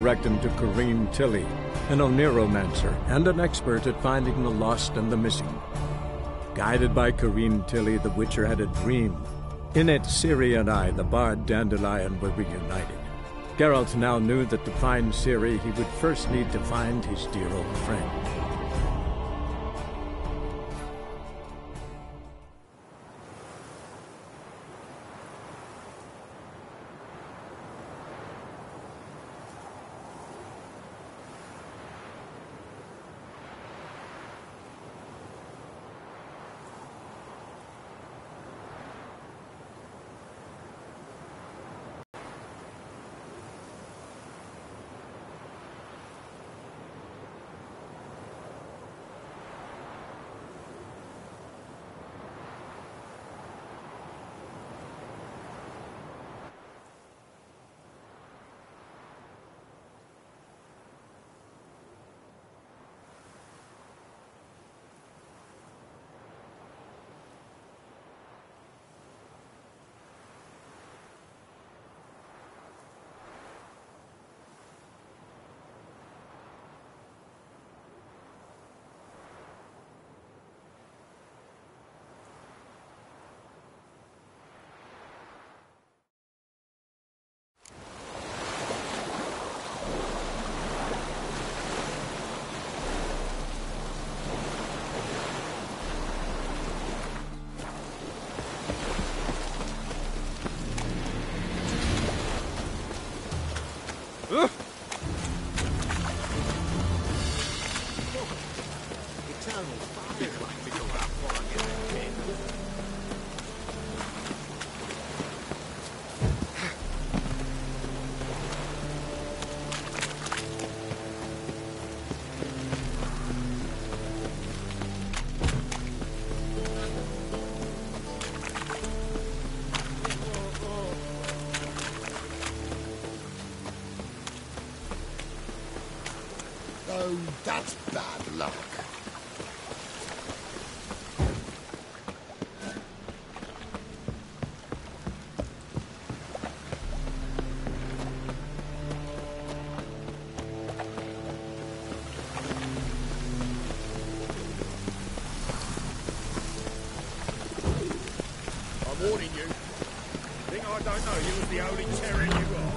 direct him to Kareem Tilly, an oneromancer and an expert at finding the lost and the missing. Guided by Kareem Tilly, the Witcher had a dream. In it, Ciri and I, the bard Dandelion, were reunited. Geralt now knew that to find Ciri, he would first need to find his dear old friend. Oh, that's bad luck. I'm warning you. Think I don't know you was the only terror you are.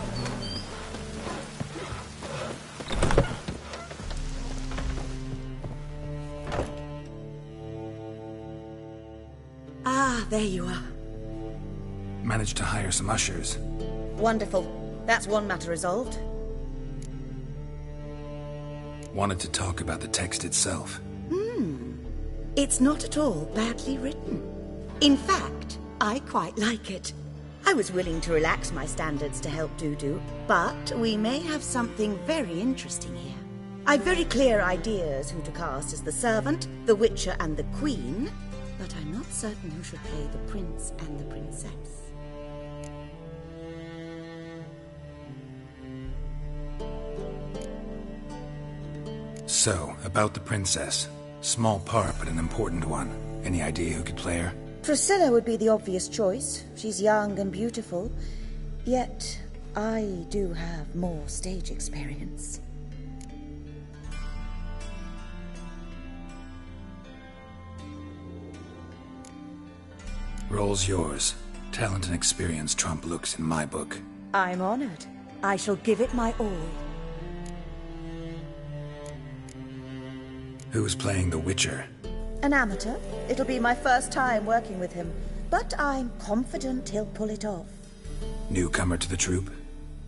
There you are. Managed to hire some ushers. Wonderful. That's one matter resolved. Wanted to talk about the text itself. It's not at all badly written. In fact, I quite like it. I was willing to relax my standards to help Dudu, but we may have something very interesting here. I've very clear ideas who to cast as the servant, the Witcher and the Queen, but I'm not certain who should play the prince and the princess. So, about the princess. Small part, but an important one. Any idea who could play her? Priscilla would be the obvious choice. She's young and beautiful. Yet, I do have more stage experience. Role's yours. Talent and experience trump looks in my book. I'm honored. I shall give it my all. Who's playing the Witcher? An amateur. It'll be my first time working with him, but I'm confident he'll pull it off. Newcomer to the troupe?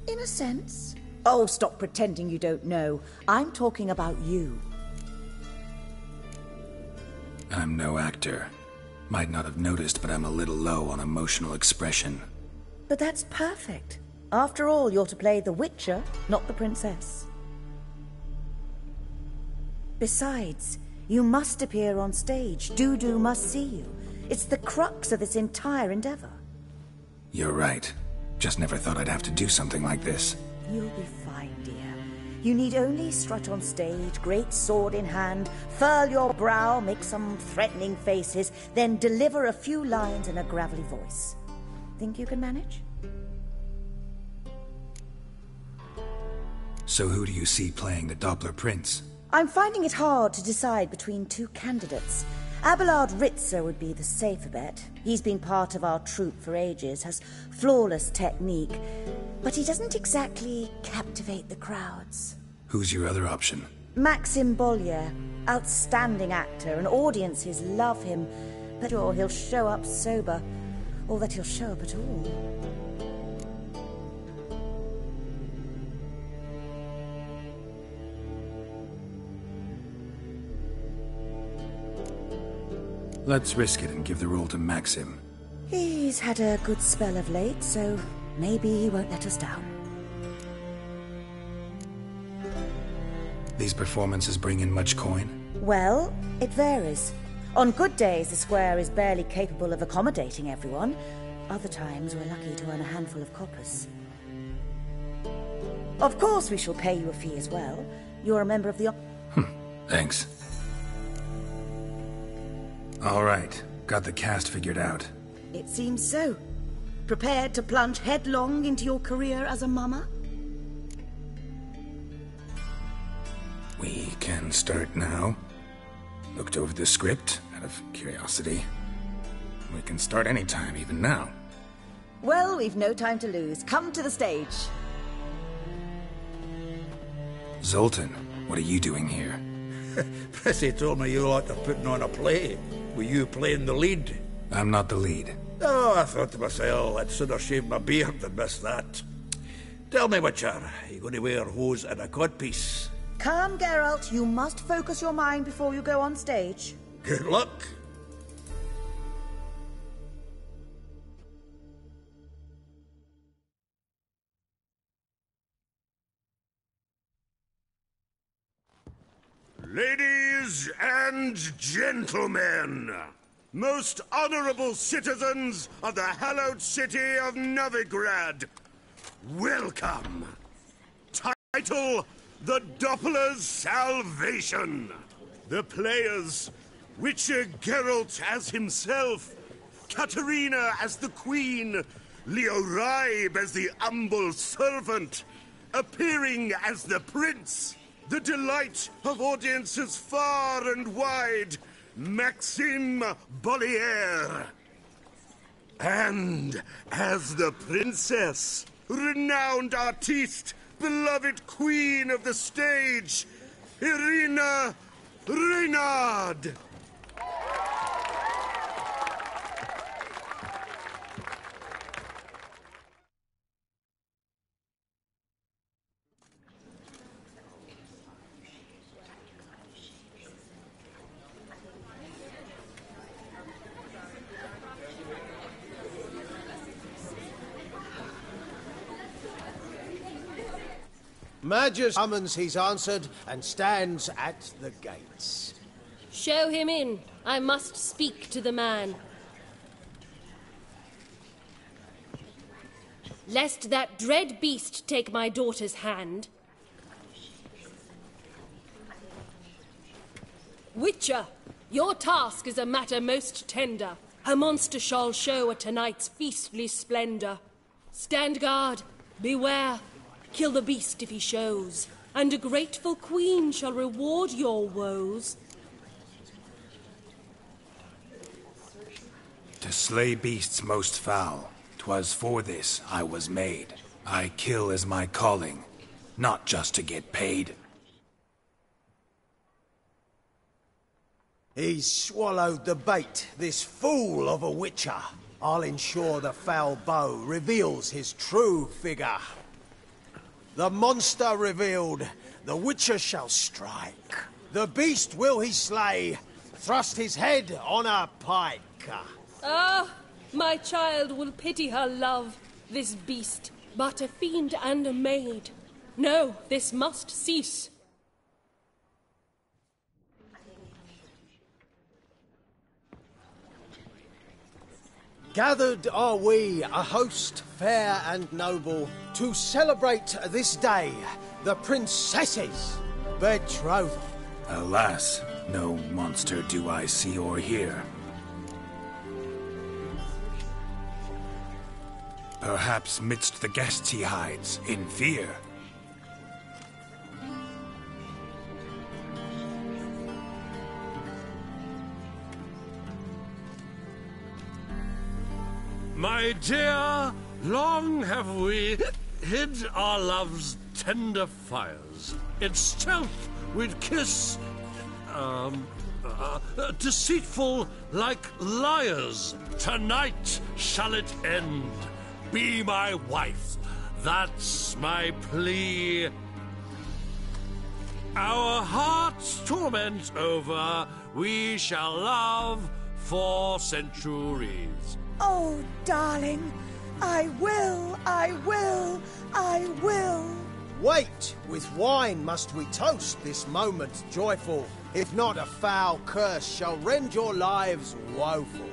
In a sense. Oh, stop pretending you don't know. I'm talking about you. I'm no actor. Might not have noticed, but I'm a little low on emotional expression. But that's perfect. After all, you're to play the Witcher, not the princess. Besides, you must appear on stage. Dudu must see you. It's the crux of this entire endeavor. You're right. Just never thought I'd have to do something like this. You'll be fine, dear. You need only strut on stage, great sword in hand, furl your brow, make some threatening faces, then deliver a few lines in a gravelly voice. Think you can manage? So who do you see playing the Doppler Prince? I'm finding it hard to decide between two candidates. Abelard Ritzler would be the safer bet. He's been part of our troupe for ages, has flawless technique, but he doesn't exactly captivate the crowds. Who's your other option? Maxim Bollier, outstanding actor, and audiences love him, but sure he'll show up sober, or that he'll show up at all. Let's risk it and give the role to Maxim. He's had a good spell of late, so maybe he won't let us down. These performances bring in much coin? Well, it varies. On good days, the square is barely capable of accommodating everyone. Other times, we're lucky to earn a handful of coppers. Of course, we shall pay you a fee as well. You're a member of the... Thanks. All right, got the cast figured out. It seems so. Prepared to plunge headlong into your career as a mama? We can start now. Looked over the script, out of curiosity. We can start anytime, even now. Well, we've no time to lose. Come to the stage. Zoltan, what are you doing here? Prissy told me you like to putting on a play. Were you playing the lead? I'm not the lead. Oh, I thought to myself, I'd sooner shave my beard than miss that. Tell me, Witcher, are you going to wear hose and a codpiece? Calm, Geralt. You must focus your mind before you go on stage. Good luck. Ladies and gentlemen, most honorable citizens of the hallowed city of Novigrad, welcome. Title, The Doppler's Salvation. The players, Witcher Geralt as himself, Katerina as the Queen, Leo Raib as the humble servant, appearing as the Prince, the delight of audiences far and wide, Maxim Bollier. And as the Princess, renowned artiste, beloved queen of the stage, Irina Reynard. Magus summons he's answered and stands at the gates. Show him in. I must speak to the man. Lest that dread beast take my daughter's hand. Witcher, your task is a matter most tender. A monster shall show at tonight's feastly splendor. Stand guard, beware. Kill the beast if he shows, and a grateful queen shall reward your woes. To slay beasts most foul, 'twas for this I was made. I kill as my calling, not just to get paid. He's swallowed the bait, this fool of a witcher. I'll ensure the foul bow reveals his true figure. The monster revealed, the witcher shall strike. The beast will he slay, thrust his head on a pike. Ah, my child will pity her love, this beast, but a fiend and a maid. No, this must cease. Gathered are we, a host fair and noble, to celebrate this day, the princess's betrothal. Alas, no monster do I see or hear. Perhaps midst the guests he hides, in fear. My dear, long have we hid our love's tender fires. In stealth we'd kiss, deceitful like liars. Tonight shall it end. Be my wife. That's my plea. Our hearts' torment over, we shall love for centuries. Oh, darling, I will, I will, I will. Wait, with wine must we toast this moment joyful. If not, a foul curse shall rend your lives woeful.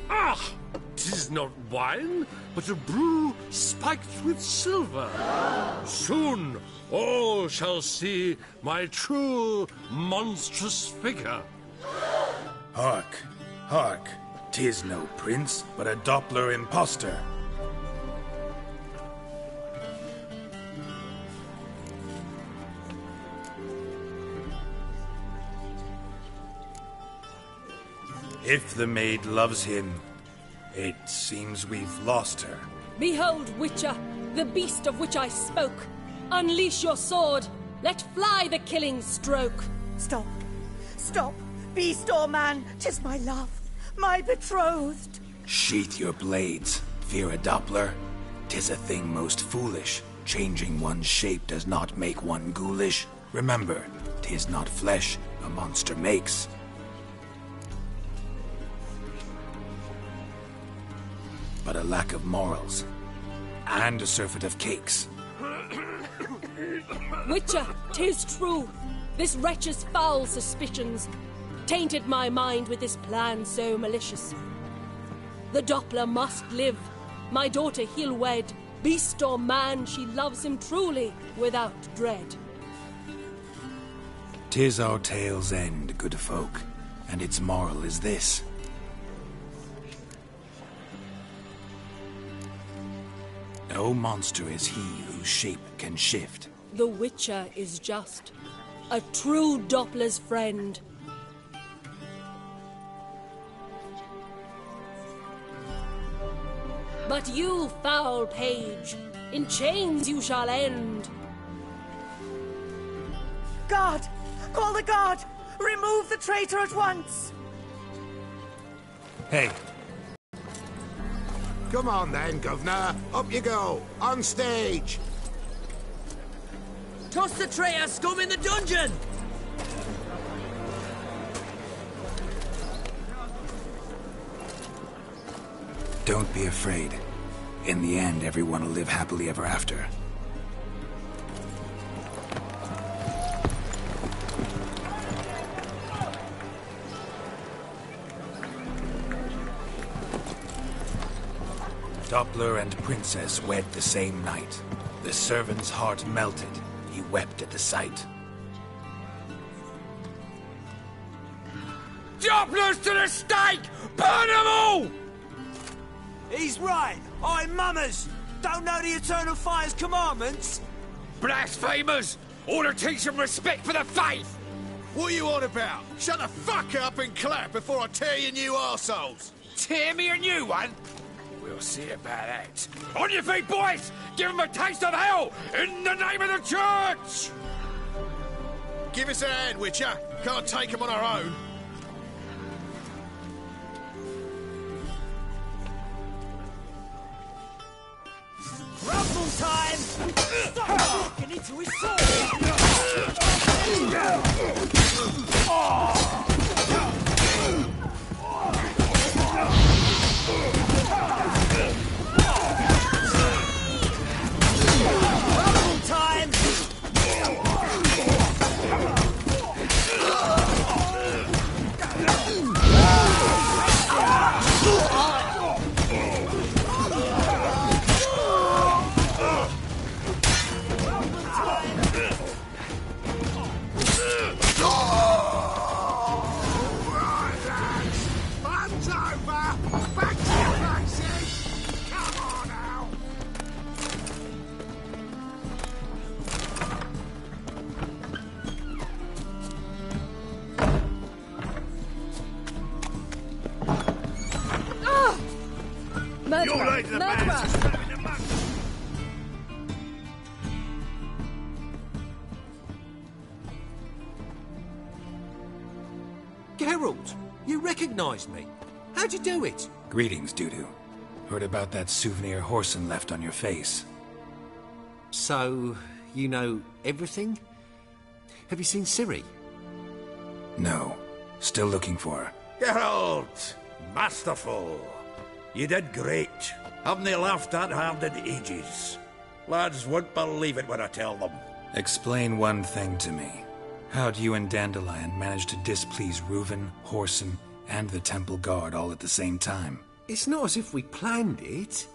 Ah! 'Tis not wine, but a brew spiked with silver. Soon all shall see my true monstrous figure. Hark, hark. 'Tis no prince, but a Doppler impostor. If the maid loves him, it seems we've lost her. Behold, Witcher, the beast of which I spoke. Unleash your sword. Let fly the killing stroke. Stop. Stop. Beast or man, 'tis my love, my betrothed. Sheath your blades, fear a Doppler. 'Tis a thing most foolish. Changing one's shape does not make one ghoulish. Remember, 'tis not flesh a monster makes. But a lack of morals, and a surfeit of cakes. Witcher, 'tis true. This wretch's foul suspicions tainted my mind with this plan so malicious. The Doppler must live. My daughter he'll wed. Beast or man, she loves him truly, without dread. 'Tis our tale's end, good folk, and its moral is this. No monster is he whose shape can shift. The Witcher is just a true Doppler's friend. But you, foul page, in chains you shall end. Guard! Call the guard! Remove the traitor at once! Hey, Come on then, Governor. Up you go. On stage. Toss the traitor scum in the dungeon! don't be afraid. In the end, everyone will live happily ever after. Doppler and Princess wed the same night. The servant's heart melted. He wept at the sight. Dopplers to the stake! Burn them all! He's right. I'm mummers. Don't know the Eternal Fire's commandments. Blasphemers! Ought to teach them respect for the faith! What are you on about? Shut the fuck up and clap before I tear you new arseholes. Tear me a new one? We'll see about that. On your feet, boys! Give them a taste of hell in the name of the church! Give us a hand, Witcher. Can't take them on our own. Rumble time! Stop walking into his sword! Rumble time! Besides the man. Geralt, you recognized me. How'd you do it? Greetings, Dudu. Heard about that souvenir Horson left on your face. So, you know everything? Have you seen Ciri? No. Still looking for her. Geralt! Masterful! You did great. Haven't they laughed that hard in ages? Lads won't believe it when I tell them. Explain one thing to me. How'd you and Dandelion manage to displease Reuven, Horson, and the Temple Guard all at the same time? It's not as if we planned it.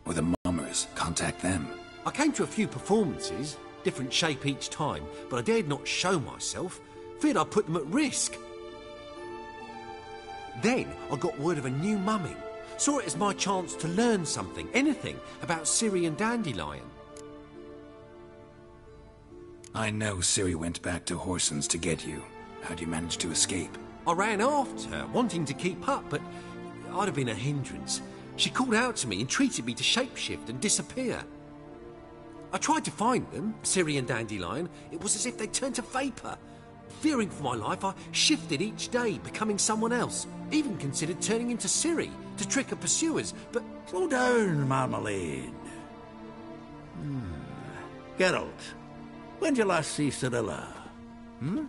Or the mummers. Contact them. I came to a few performances, different shape each time, but I dared not show myself, feared I'd put them at risk. Then I got word of a new mumming. Saw it as my chance to learn something, anything, about Ciri and Dandelion. I know Ciri went back to Horson's to get you. How'd you manage to escape? I ran after her, wanting to keep up, but I'd have been a hindrance. She called out to me, entreated me to shapeshift and disappear. I tried to find them, Ciri and Dandelion. It was as if they turned to vapour. Fearing for my life, I shifted each day, becoming someone else. Even considered turning into Ciri to trick her pursuers, but... Slow down, Marmalade. Geralt, when did you last see Cirilla? Been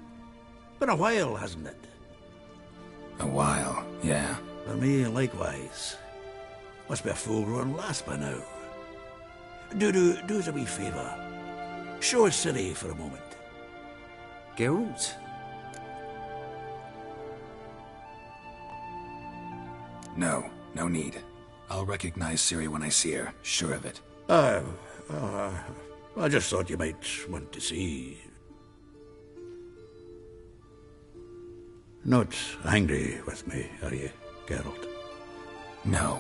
a while, hasn't it? A while, yeah. For me, likewise. Must be a full-grown lass by now. Do us a wee favour. Show us Ciri for a moment. Geralt? No, no need. I'll recognize Ciri when I see her, sure of it. I just thought you might want to see. Not angry with me, are you, Geralt? No.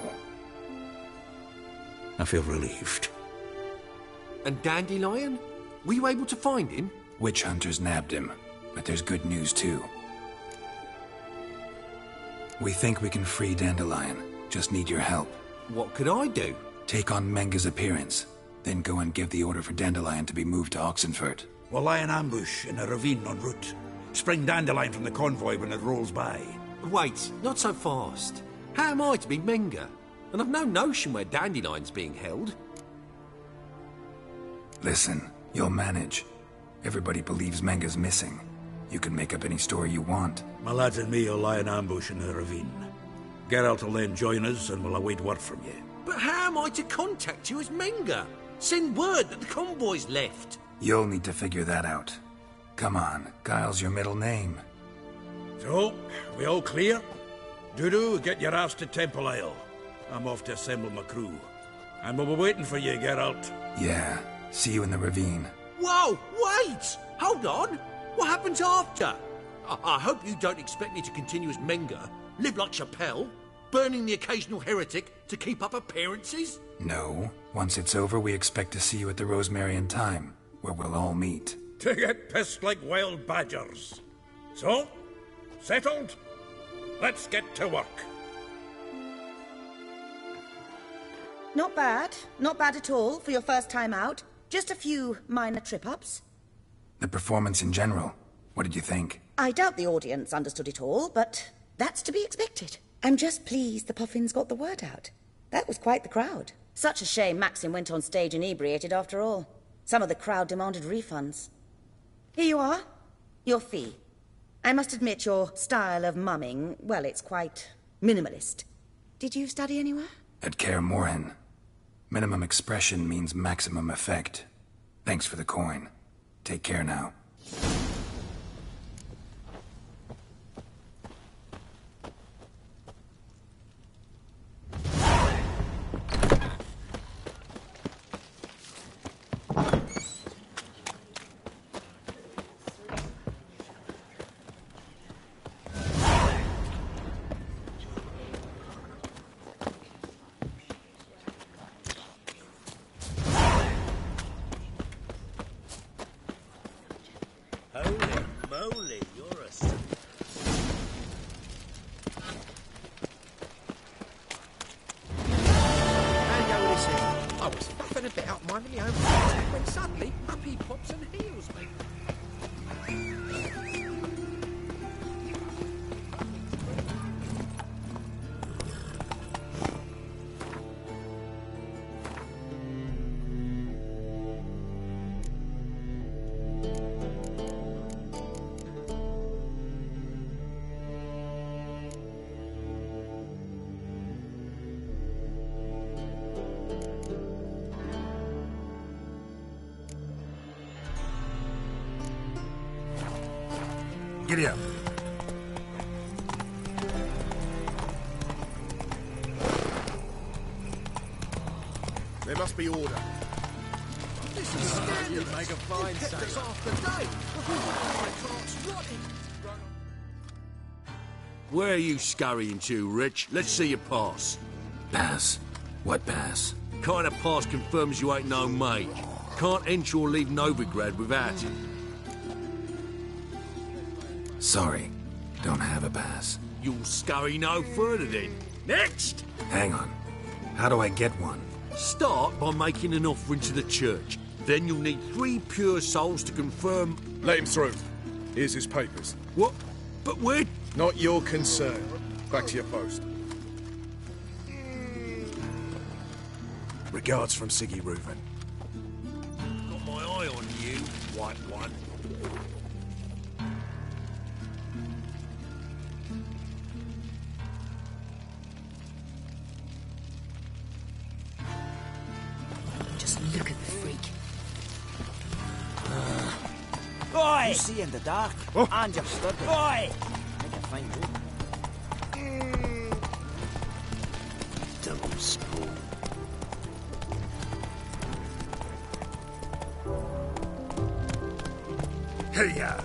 I feel relieved. And Dandelion? Were you able to find him? Witch hunters nabbed him, but there's good news too. We think we can free Dandelion. Just need your help. What could I do? Take on Menga's appearance, then go and give the order for Dandelion to be moved to Oxenfurt. We'll lie in ambush in a ravine en route. Spring Dandelion from the convoy when it rolls by. Wait, not so fast. How am I to be Menga? And I've no notion where Dandelion's being held. Listen, you'll manage. Everybody believes Menga's missing. You can make up any story you want. My lads and me will lie in ambush in the ravine. Geralt will then join us and we'll await word from you. But how am I to contact you as Menga? Send word that the convoy's left. You'll need to figure that out. Come on, Guile's your middle name. So, we all clear? Dudu, get your ass to Temple Isle. I'm off to assemble my crew. And we'll be waiting for you, Geralt. Yeah, see you in the ravine. Whoa, wait! Hold on! What happens after? I hope you don't expect me to continue as Menga, live like Chappelle, burning the occasional heretic to keep up appearances? No. Once it's over, we expect to see you at the Rosemary in Time, where we'll all meet. To get pissed like wild badgers. So, settled? Let's get to work. Not bad. Not bad at all for your first time out. Just a few minor trip-ups. The performance in general, what did you think? I doubt the audience understood it all, but that's to be expected. I'm just pleased the Puffins got the word out. That was quite the crowd. Such a shame Maxim went on stage inebriated after all. Some of the crowd demanded refunds. Here you are. Your fee. I must admit your style of mumming, well, it's quite minimalist. Did you study anywhere? At Kaer Morhen. Minimum expression means maximum effect. Thanks for the coin. Take care now. finding me home when suddenly up he pops and heals me. Giddy up. There must be order. This is scandalous. You make a fine Kept us sailor. half the day. My cart's rotting. Where are you scurrying to, Rich? Let's see your pass. Pass? What pass? Kind of pass confirms you ain't no mage. Can't enter or leave Novigrad without it. Sorry, don't have a pass. You'll scurry no further then. Next! Hang on. How do I get one? Start by making an offering to the church. Then you'll need 3 pure souls to confirm... Let him through. Here's his papers. What? But where... Not your concern. Back to your post. Regards from Siggy Reuven. Got my eye on you, white one. Just look at the freak. Oi! You see in the dark, and you're stood there. Oi! Make a fine move. Double school. Here you are.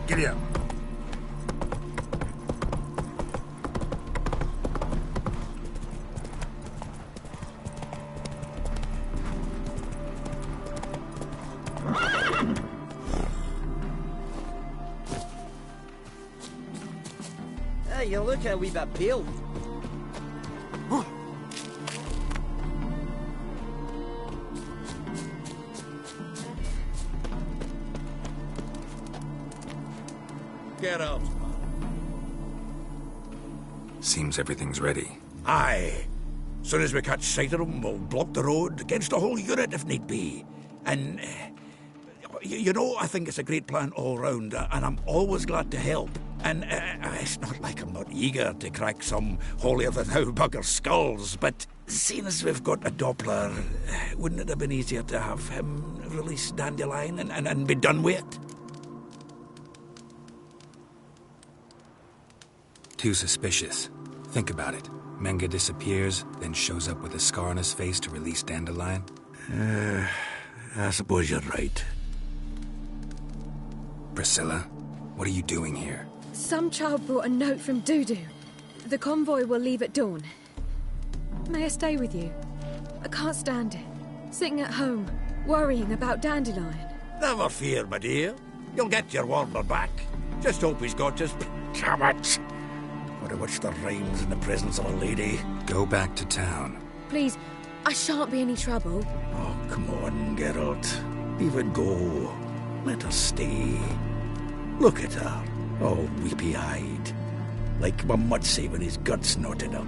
Giddy up. Hey, you look a wee bit pale. Get out. Seems everything's ready. Aye. Soon as we catch sight of them, we'll block the road against the whole unit if need be. And, you know, I think it's a great plan all round, and I'm always glad to help. And it's not like I'm not eager to crack some holier-than-thou bugger skulls, but seeing as we've got a Doppler, wouldn't it have been easier to have him release Dandelion and be done with it? Too suspicious. Think about it. Menga disappears, then shows up with a scar on his face to release Dandelion. I suppose you're right. Priscilla, what are you doing here? Some child brought a note from Dudu. The convoy will leave at dawn. May I stay with you? I can't stand it. Sitting at home, worrying about Dandelion. Never fear, my dear. You'll get your warbler back. Just hope he's got his... Damn it! What a witch that rhymes in the presence of a lady. Go back to town. Please, I shan't be any trouble. Oh, come on, Geralt. Leave it go. Let her stay. Look at her, all weepy-eyed. Like my Mutsy with his guts knotted up.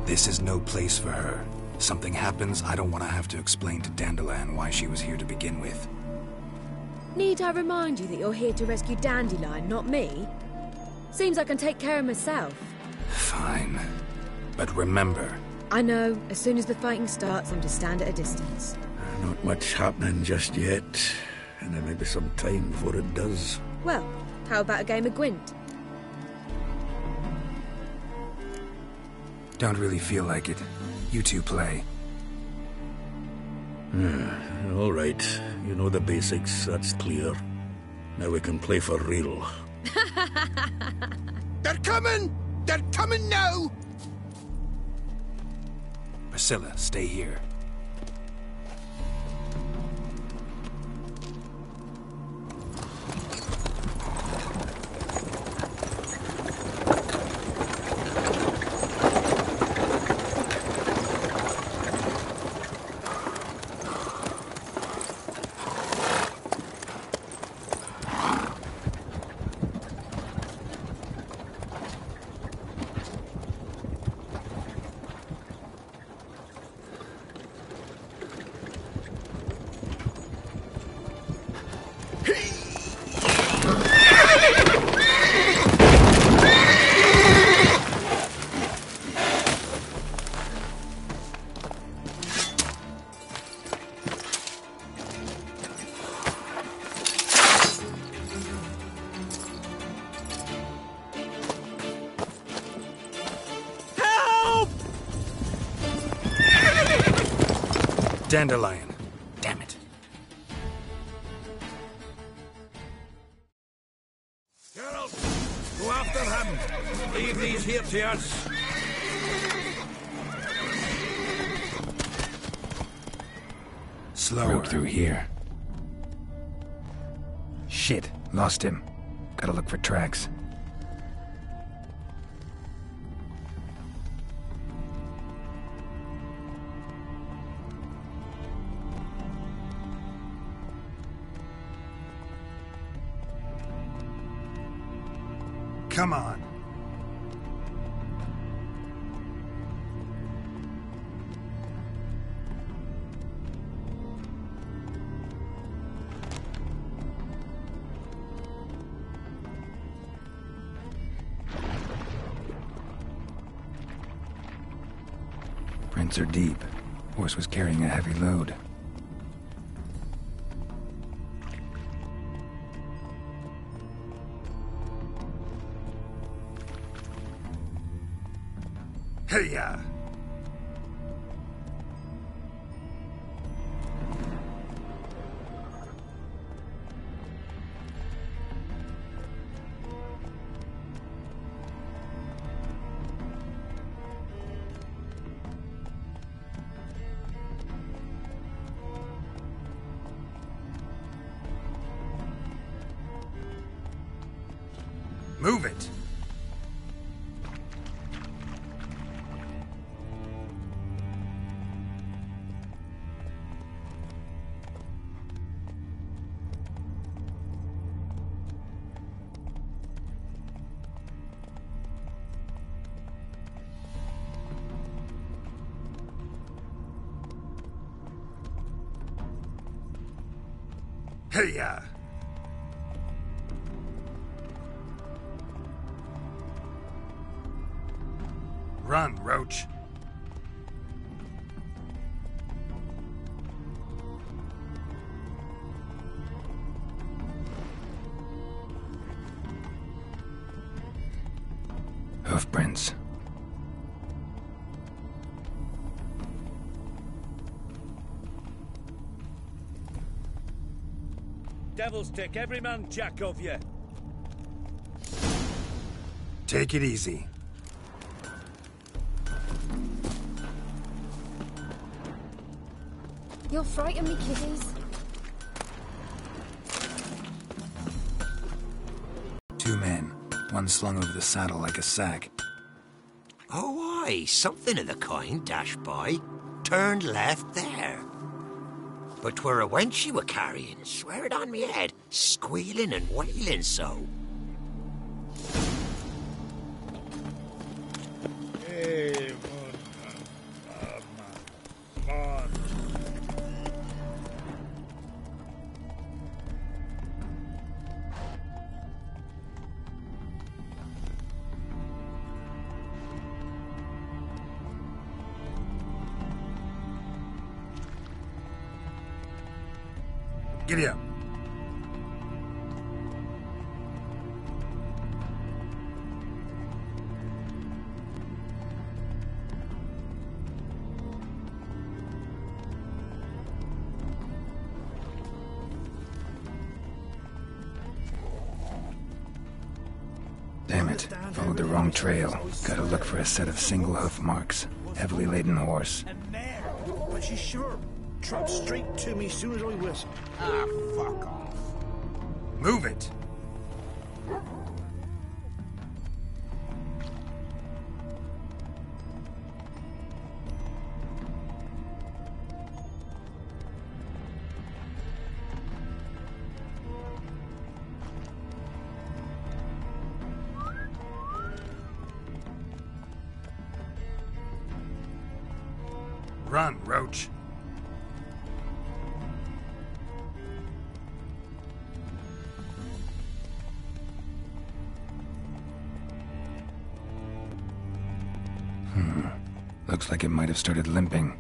This is no place for her. Something happens, I don't want to have to explain to Dandelion why she was here to begin with. Need I remind you that you're here to rescue Dandelion, not me? Seems I can take care of myself. Fine. But remember... I know. As soon as the fighting starts, I'm to stand at a distance. Not much happening just yet. And there may be some time before it does. Well, how about a game of Gwent? Don't really feel like it. You two play. All right. You know the basics, that's clear. Now we can play for real. They're coming! They're coming now! Priscilla, stay here. Dandelion. Damn it. Geralt, go after him. Leave these here to us. Slower. Broke through here. Shit, lost him. Gotta look for tracks. Come on. Prints are deep. Horse was carrying a heavy load. Hey-ya! Move it! Hey-ya! Run, Roach. Hoofprints. Devil's take every man jack of you. Take it easy. You'll frighten me, kiddies. Two men. One slung over the saddle like a sack. Oh, aye, something of the kind dashed by. Turned left there. But 'twere a wench you were carrying, swear it on me head, squealing and wailing so. Hey, Giddy up. Damn it. Followed the wrong trail. Gotta look for a set of single hoof marks. Heavily laden horse. But she's sure. Trot straight to me soon as I whistle. Ah, fuck off. Move it. Run, Roach. Looks like it might have started limping.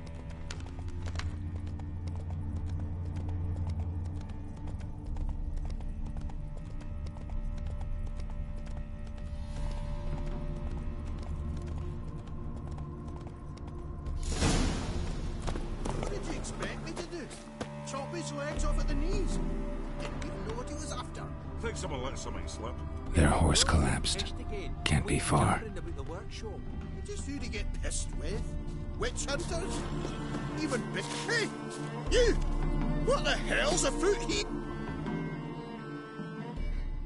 What did you expect me to do? Chop his legs off at the knees? Didn't even know what he was after. Think someone let something slip. Their horse collapsed. Can't be far. Just who to get pissed with? Witch hunters? Even big... Hey! You! What the hell's afoot here?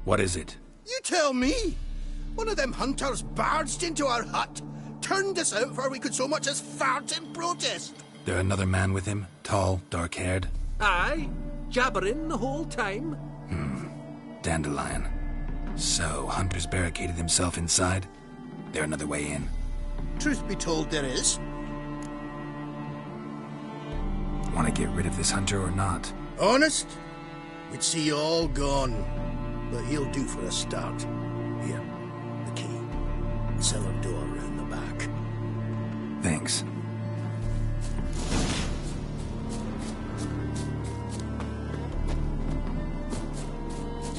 What is it? You tell me! One of them hunters barged into our hut, turned us out before we could so much as fart in protest. There another man with him? Tall, dark-haired? Aye, jabbering the whole time. Dandelion. So, Hunter's barricaded himself inside? There another way in? Truth be told, there is. Want to get rid of this hunter or not? Honest? We'd see you all gone. But he'll do for a start. Here, the key. Cellar door around the back. Thanks.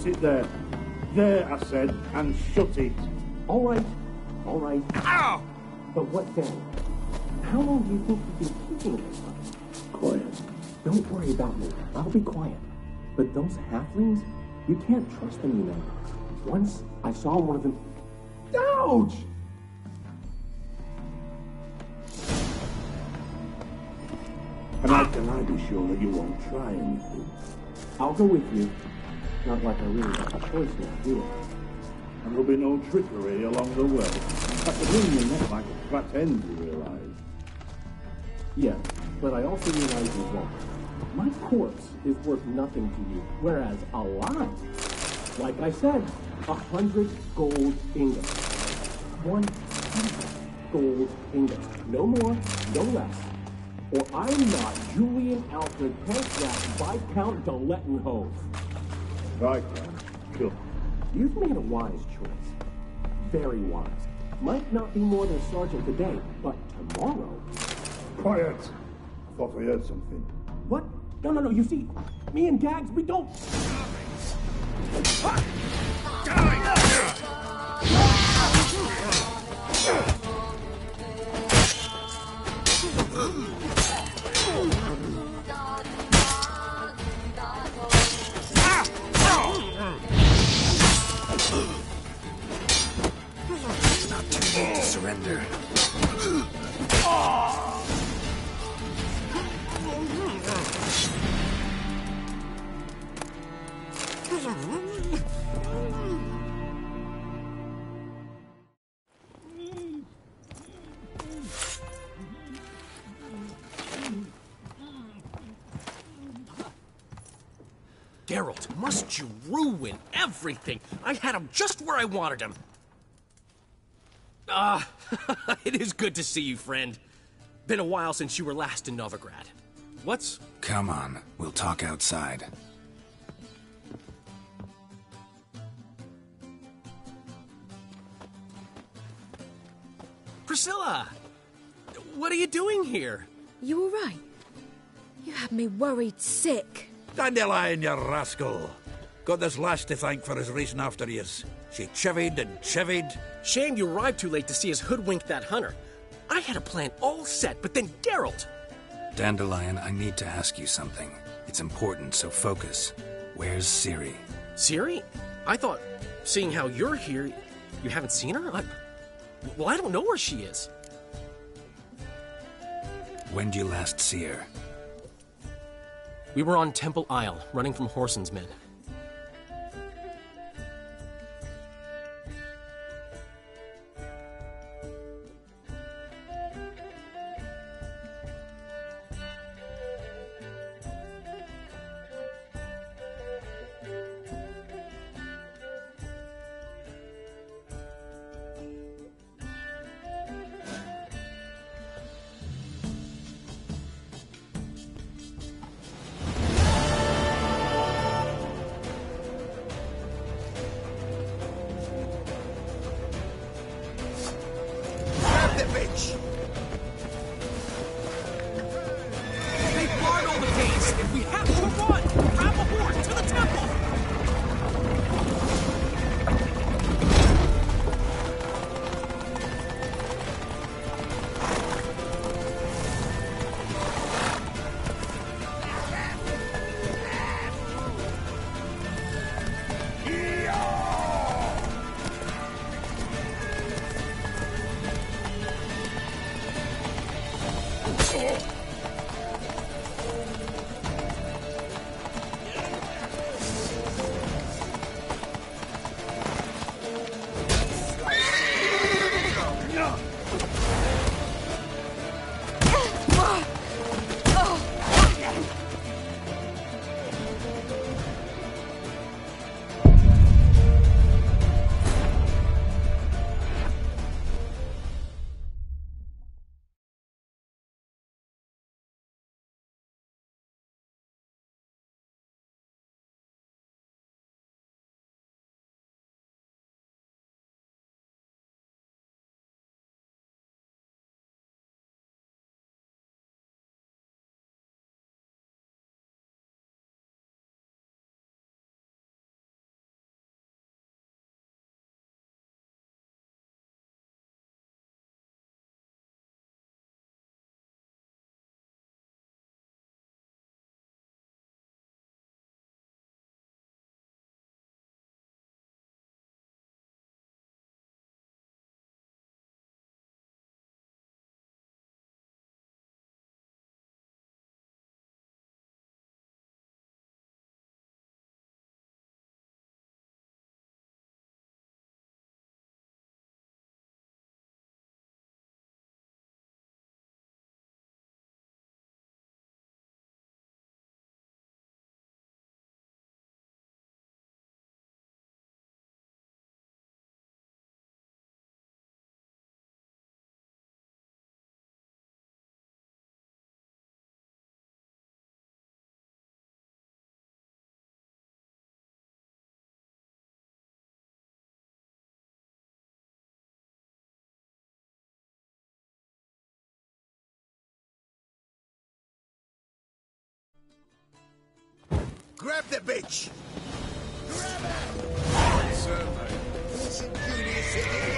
Sit there. There, I said, and shut it. All right. All right. Ow! But what then? How long do you think you've been keeping this up? Quiet. Don't worry about me. I'll be quiet. But those halflings, you can't trust them, you know. Once I saw one of them... Ouch! And how can I be sure that you won't try anything? I'll go with you. Not like I really have a choice now, do I? And there'll be no trickery along the way. That could wring your neck like a fat end, you realize. Yeah, but I also realize you're wrong. My corpse is worth nothing to you, whereas alive, like I said, 100 gold ingots. 100 gold ingots. No more, no less. Or I'm not Julian Alfred Penstrack Viscount de Lettenhove. Viscount? Kill. You've made a wise choice. Very wise. Might not be more than sergeant today, but tomorrow... Quiet! I thought I heard something. What? No. You see, me and Gags, we don't... Not too late to surrender. Geralt, must you ruin everything? I had him just where I wanted him. It is good to see you, friend. Been a while since you were last in Novigrad. What's... Come on, we'll talk outside. Priscilla! What are you doing here? You all right? You had me worried sick. Dandelion, you rascal. Got this lass to thank for his racing after yous. She chivied and chivied. Shame you arrived too late to see us hoodwink that hunter. I had a plan all set, but then Geralt... Dandelion, I need to ask you something. It's important, so focus. Where's Ciri? Ciri? I thought, seeing how you're here, you haven't seen her? Well, I don't know where she is. When did you last see her? We were on Temple Isle, running from Whoreson's men. Grab the bitch!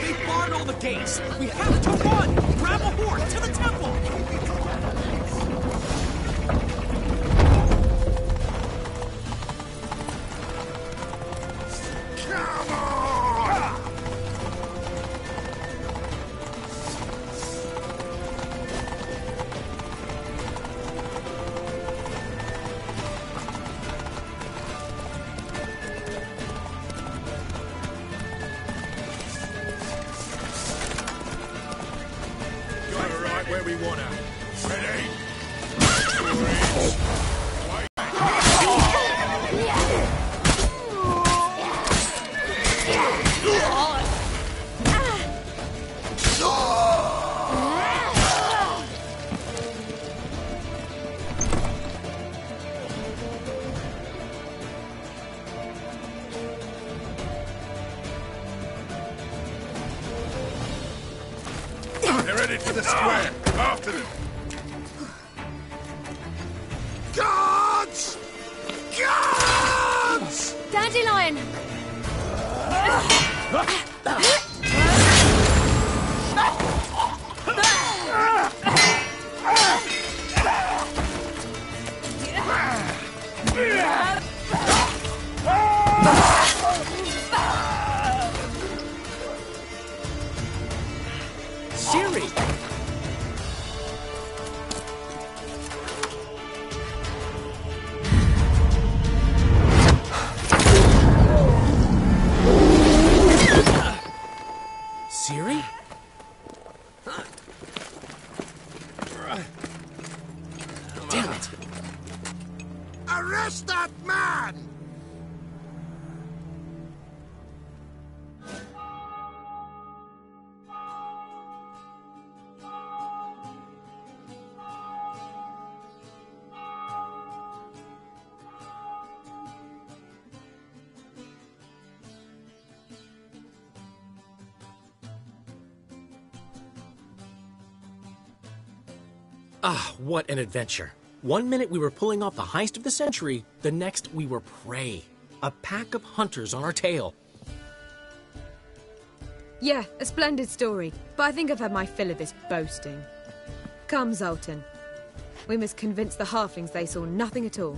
They barred all the gates! We have to run! Grab a horse to the temple! Come on! Where we want her. Ready? They're ready for the square. After them. Guards! gods! Dandelion! Siri! Siri? Damn it! Arrest that man! Ah, what an adventure. One minute we were pulling off the heist of the century, the next we were prey. A pack of hunters on our tail. Yeah, a splendid story, but I think I've had my fill of this boasting. Come, Zoltan. We must convince the halflings they saw nothing at all.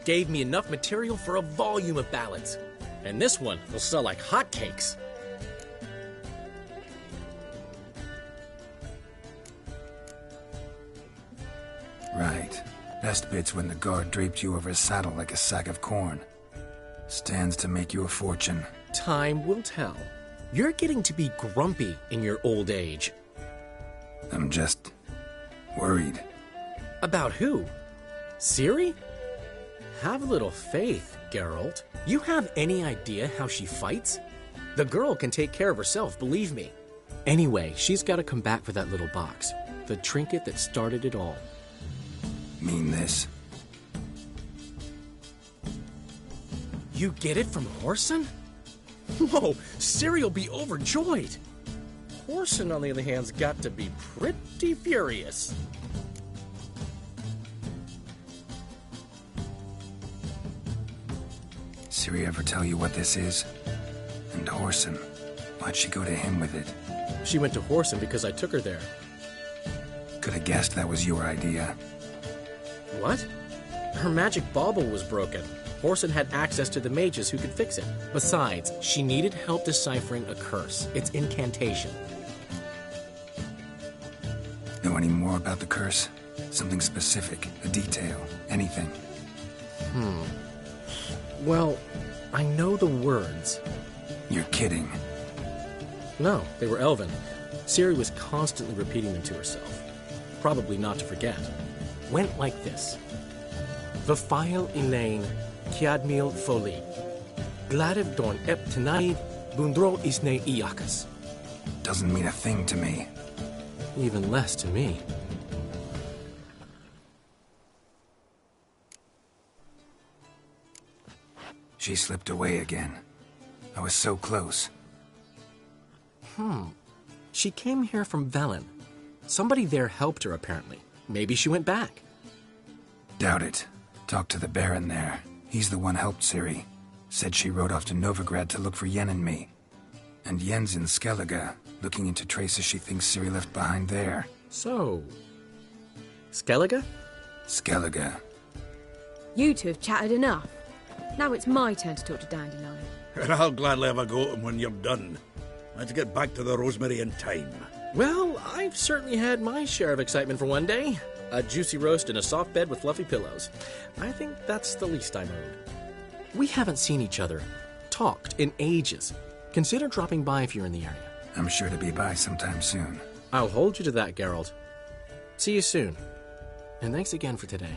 Gave me enough material for a volume of ballads. And this one will sell like hotcakes. Right. Best bit's when the guard draped you over his saddle like a sack of corn. Stands to make you a fortune. Time will tell. You're getting to be grumpy in your old age. I'm just worried. About who? Ciri? Have a little faith, Geralt. You have any idea how she fights? The girl can take care of herself, believe me. Anyway, she's got to come back for that little box. The trinket that started it all. Mean this? You get it from Whoreson? Whoa, Ciri'll be overjoyed. Whoreson, on the other hand's got to be pretty furious. Ciri ever tell you what this is? And Whoreson, why'd she go to him with it? She went to Whoreson because I took her there. Could have guessed that was your idea. What? Her magic bauble was broken. Whoreson had access to the mages who could fix it. Besides, she needed help deciphering a curse. It's incantation. Know any more about the curse? Something specific, a detail, anything? Well, I know the words. You're kidding. No, they were Elven. Ciri was constantly repeating them to herself. Probably not to forget. Went like this. Vafile Elaine, Kiadmil Foli. Gladev Dorn Ep Tanaid, Bundro Isne Iakas. Doesn't mean a thing to me. Even less to me. She slipped away again. I was so close. She came here from Velen. Somebody there helped her, apparently. Maybe she went back. Doubt it. Talked to the Baron there. He's the one helped Ciri. Said she rode off to Novigrad to look for Yen and me. And Yen's in Skellige, looking into traces she thinks Ciri left behind there. So... Skellige? Skellige. You two have chatted enough. Now it's my turn to talk to Dandelion. And I'll gladly have a go at him when you're done. Let's get back to the Rosemary in time. Well, I've certainly had my share of excitement for one day. A juicy roast in a soft bed with fluffy pillows. I think that's the least I'm owed. We haven't seen each other, talked in ages. Consider dropping by if you're in the area. I'm sure to be by sometime soon. I'll hold you to that, Geralt. See you soon. And thanks again for today.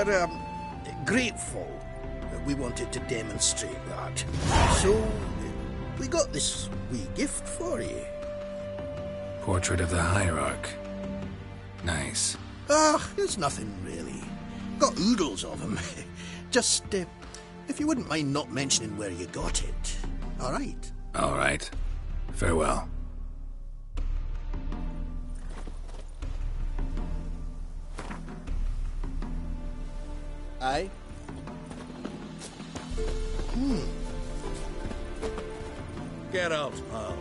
we're grateful that we wanted to demonstrate that. So, we got this wee gift for you. Portrait of the Hierarch. Nice. It's nothing really. Got oodles of them. Just, if you wouldn't mind not mentioning where you got it. All right? All right. Farewell. Aye? Get out, pal.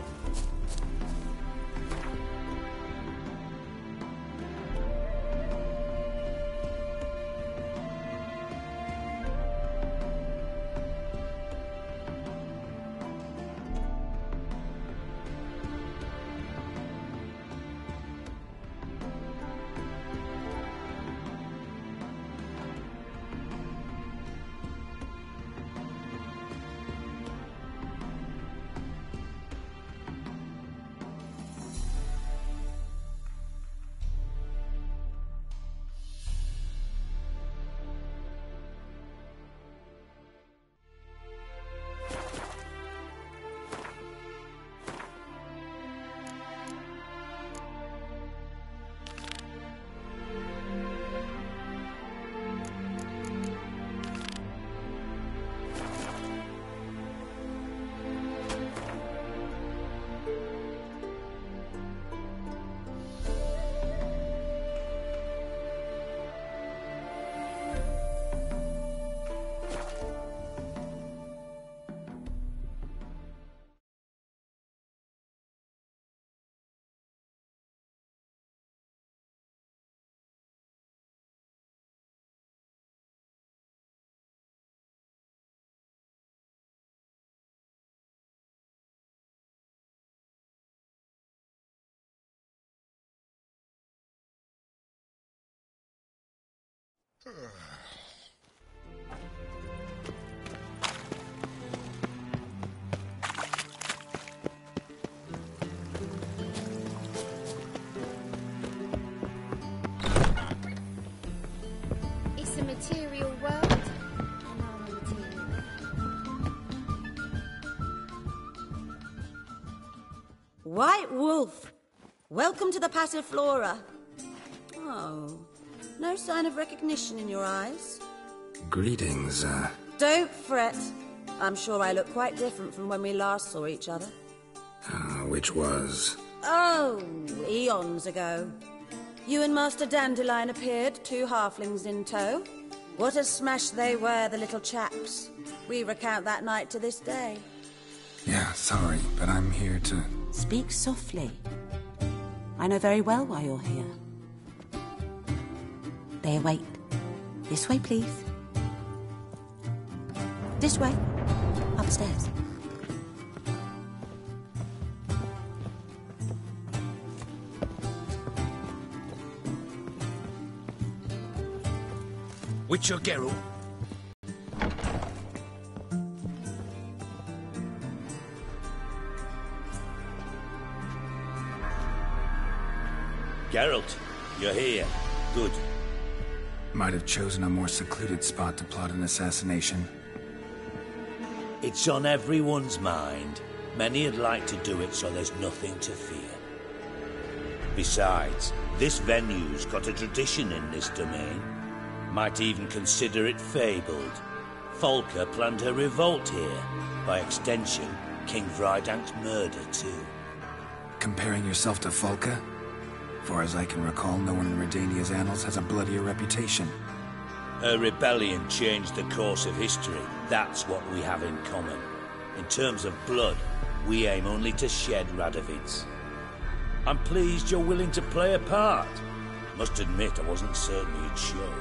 It's a material world, and I'm a material. White Wolf, welcome to the Passiflora. Oh, no sign of recognition in your eyes? Greetings, Don't fret. I'm sure I look quite different from when we last saw each other. which was... Oh, eons ago. You and Master Dandelion appeared, 2 halflings in tow. What a smash they were, the little chaps. We recount that night to this day. Yeah, sorry, but I'm here to... Speak softly. I know very well why you're here. They await. This way, please. This way. Upstairs. Witcher Geralt. Geralt, you're here. Good. Might have chosen a more secluded spot to plot an assassination. It's on everyone's mind. Many would like to do it, so there's nothing to fear. Besides, this venue's got a tradition in this domain. Might even consider it fabled. Folka planned her revolt here. By extension, King Vrydank's murder, too. Comparing yourself to Folka? Far as I can recall, no one in Redania's annals has a bloodier reputation. Her rebellion changed the course of history. That's what we have in common. In terms of blood, we aim only to shed Radovid's. I'm pleased you're willing to play a part. Must admit, I wasn't certain you'd show.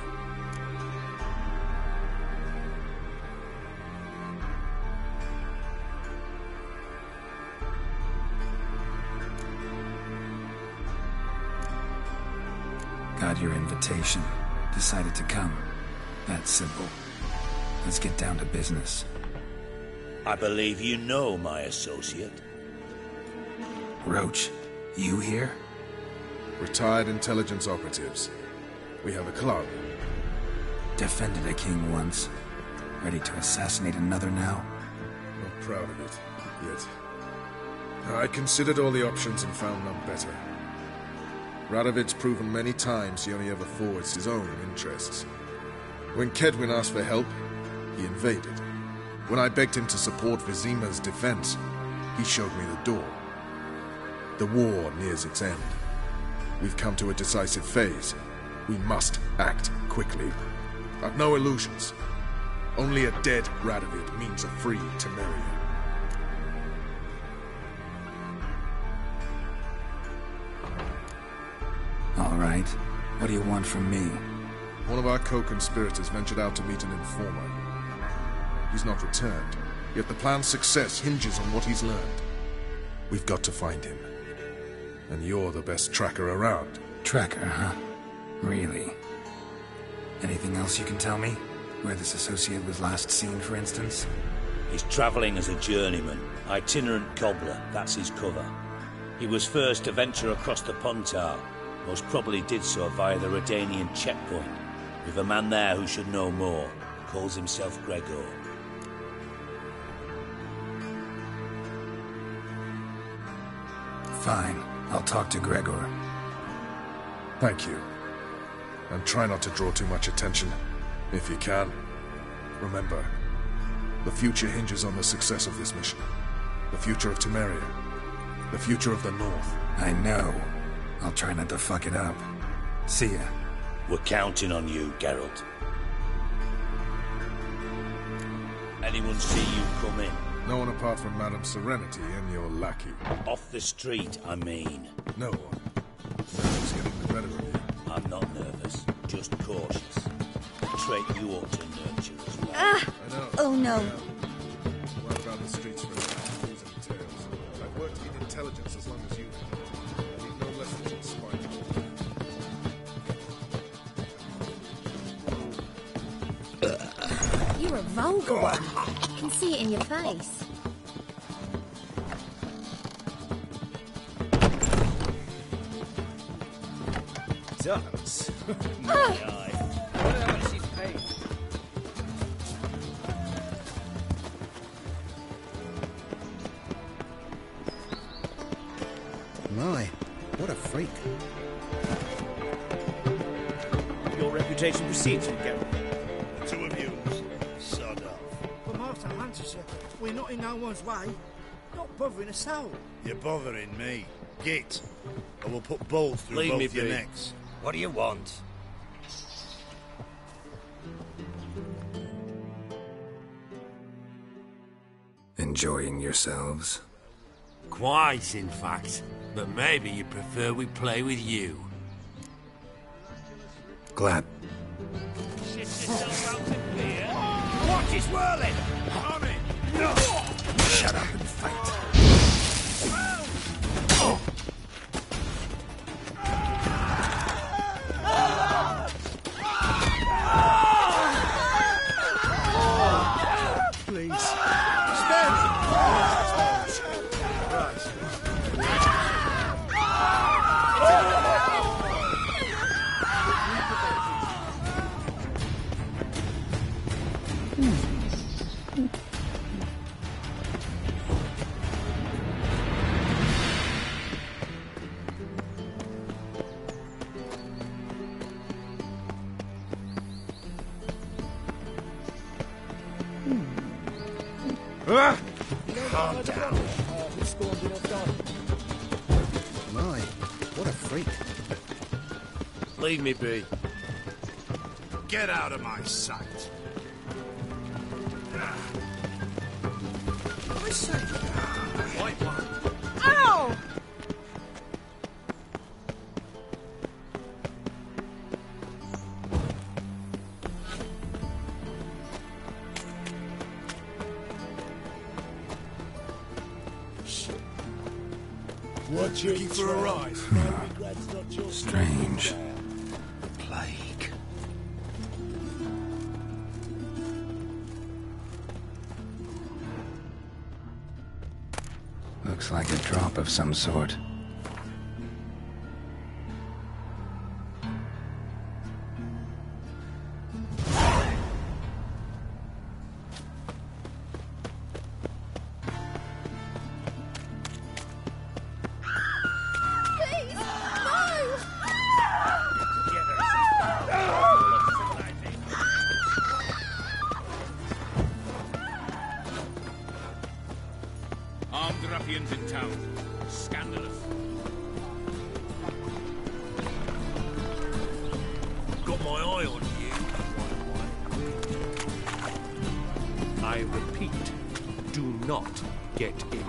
Got your invitation. Decided to come. That's simple. Let's get down to business. I believe you know my associate. Roach, you here? Retired intelligence operatives. We have a club. Defended a king once. Ready to assassinate another now? Not proud of it, yet. I considered all the options and found none better. Radovid's proven many times he only ever forwards his own interests. When Kedwin asked for help, he invaded. When I begged him to support Vizima's defense, he showed me the door. The war nears its end. We've come to a decisive phase. We must act quickly. I've no illusions. Only a dead Radovid means a free Temeria. All right. What do you want from me? One of our co-conspirators ventured out to meet an informer. He's not returned, yet the plan's success hinges on what he's learned. We've got to find him. And you're the best tracker around. Tracker, huh? Really? Anything else you can tell me? Where this associate was last seen, for instance? He's travelling as a journeyman. Itinerant cobbler, that's his cover. He was first to venture across the Pontar. Most probably did so via the Redanian checkpoint. With a man there who should know more. Calls himself Gregor. Fine. I'll talk to Gregor. Thank you. And try not to draw too much attention. If you can. Remember, the future hinges on the success of this mission. The future of Temeria. The future of the North. I know. I'll try not to fuck it up. See ya. We're counting on you, Geralt. Anyone see you come in? No one apart from Madame Serenity and your lackey. Off the street, I mean. No one. Nerves getting the better of you. I'm not nervous, just cautious. A trait you ought to nurture as well. Ah! I know. Oh no. Walk around the streets for news and tales. I've worked in intelligence as long as you have. I need no lessons in spying. You're a vulgar one. I can see it in your face. Ducks? My, what a freak. Your reputation precedes you, Geralt. The two of you, sod off. But Master Lancashire, we're not in no one's way. Not bothering us out. You're bothering me. Git, or we'll put bolts through Leave me both your be. necks. What do you want? Enjoying yourselves? Quite, in fact. But maybe you prefer we play with you. Glad. Watch it whirling! On it! Shut up and fight. Please. Spare me! Calm down. My, what a freak. Leave me be. Get out of my sight. I say. White one. Ow! What you looking for a ride? Strange. Plague. Looks like a drop of some sort. Armed ruffians in town. Scandalous. Got my eye on you. I repeat, do not get in.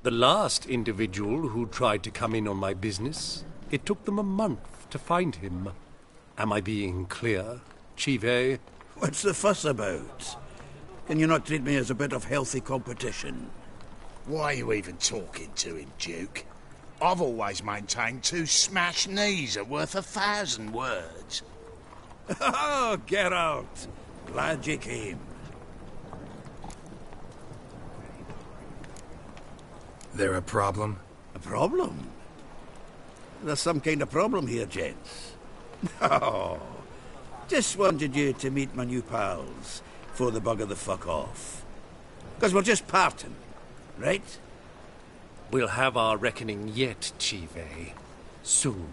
The last individual who tried to come in on my business, it took them a month to find him. Am I being clear, Chive? What's the fuss about? Can you not treat me as a bit of healthy competition? Why are you even talking to him, Duke? I've always maintained 2 smashed knees are worth 1,000 words. Oh, get out! Glad you came. There a problem? A problem? There's some kind of problem here, gents. Oh, just wanted you to meet my new pals before they bugger the fuck off. Because we're just parting, right? We'll have our reckoning yet, Chive. Soon.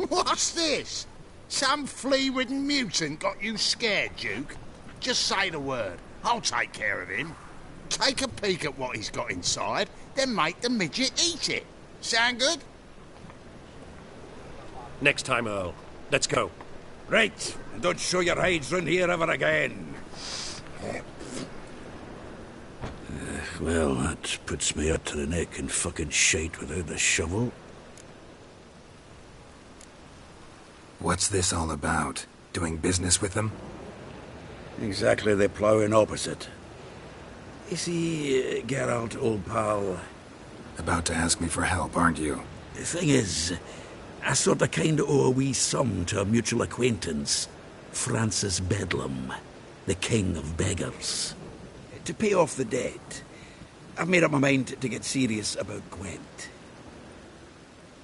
What's this? Some flea-ridden mutant got you scared, Duke? Just say the word. I'll take care of him. Take a peek at what he's got inside, then make the midget eat it. Sound good? Next time, Earl. Let's go. Right, and don't show your hides round here ever again. Well, that puts me up to the neck in fucking shite without the shovel. What's this all about? Doing business with them? Exactly the ploughing opposite. You see, Geralt, old pal... About to ask me for help, aren't you? The thing is, I sort of kind of owe a wee sum to a mutual acquaintance, Francis Bedlam, the king of beggars. To pay off the debt, I've made up my mind to get serious about Gwent.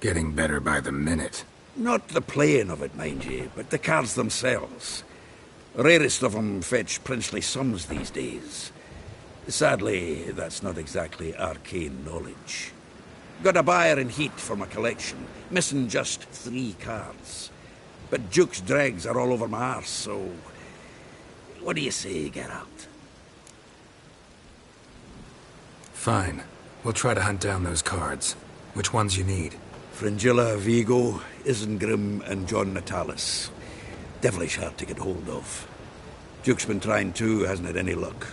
Getting better by the minute. Not the playing of it, mind you, but the cards themselves. Rarest of them fetch princely sums these days. Sadly, that's not exactly arcane knowledge. Got a buyer in heat for my collection, missing just 3 cards. But Duke's dregs are all over my arse, so... What do you say, Geralt? Fine. We'll try to hunt down those cards. Which ones you need? Fringilla, Vigo, Isengrim, and John Natalis. Devilish hard to get hold of. Duke's been trying too, hasn't had any luck.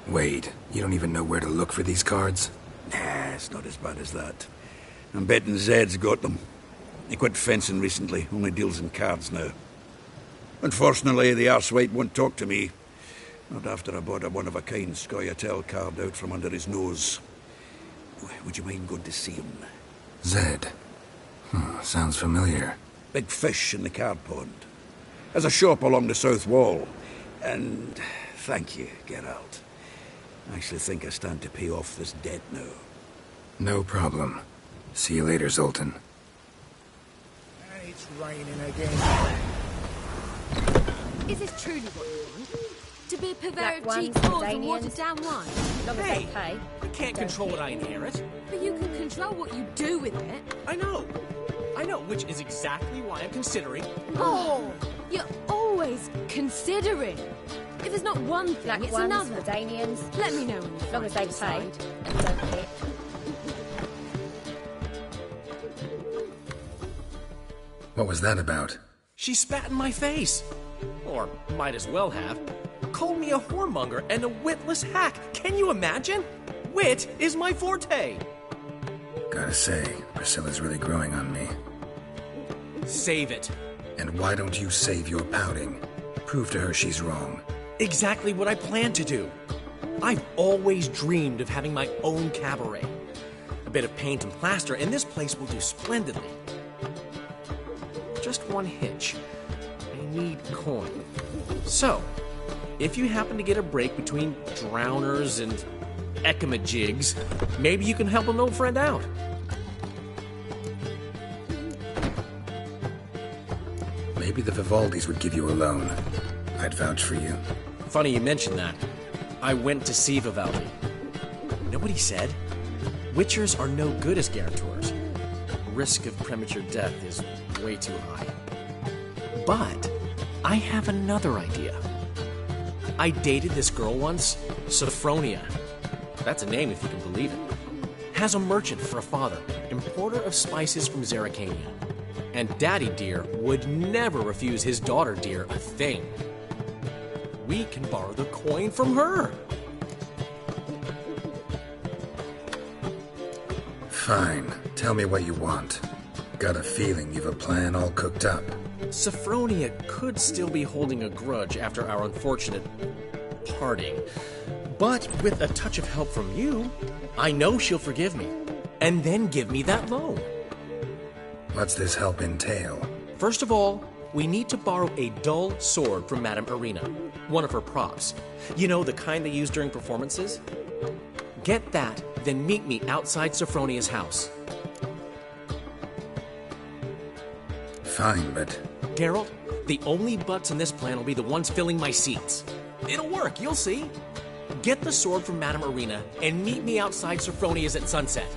Wait, you don't even know where to look for these cards? Nah, it's not as bad as that. I'm betting Zed's got them. He quit fencing recently, only deals in cards now. Unfortunately, the arsewipe won't talk to me. Not after I bought a one-of-a-kind Scoia'tael card out from under his nose. Would you mind going to see him? Zed. Sounds familiar. Big fish in the card pond. Has a shop along the south wall. And thank you, Geralt. I actually think I stand to pay off this debt now. No problem. See you later, Zoltan. It's raining again. Is this truly what you want? To be a purveyor Black of ones, cheap clothes and Danians. watered down wine? Long as they pay. I can't control what I inherit. But you can control what you do with it. I know, which is exactly why I'm considering... Oh, you're always considering. If there's not one thing, Black it's ones, another. Danians. Let me know when you Long as they pay. decide. And don't hit. What was that about? She spat in my face. Or might as well have. Called me a whoremonger and a witless hack. Can you imagine? Wit is my forte. Gotta say, Priscilla's really growing on me. Save it. And why don't you save your pouting? Prove to her she's wrong. Exactly what I plan to do. I've always dreamed of having my own cabaret. A bit of paint and plaster, and this place will do splendidly. Just one hitch. I need coin. So, if you happen to get a break between drowners and ekamajigs, maybe you can help an old friend out. Maybe the Vivaldis would give you a loan. I'd vouch for you. Funny you mention that. I went to see Vivaldi. You know what he said? Witchers are no good as guarantors. Risk of premature death is way too high. But I have another idea. I dated this girl once, Sophronia. That's a name if you can believe it. Has a merchant for a father, importer of spices from Zerrikania. And Daddy Dear would never refuse his daughter Dear a thing. We can borrow the coin from her. Fine. Tell me what you want. Got a feeling you've a plan all cooked up. Sophronia could still be holding a grudge after our unfortunate parting. But with a touch of help from you, I know she'll forgive me. And then give me that loan. What's this help entail? First of all, we need to borrow a dull sword from Madame Arena, one of her props. You know, the kind they use during performances? Get that, then meet me outside Sophronia's house. Fine, but... Geralt, the only butts in this plan will be the ones filling my seats. It'll work, you'll see. Get the sword from Madame Arena and meet me outside Sophronia's at sunset.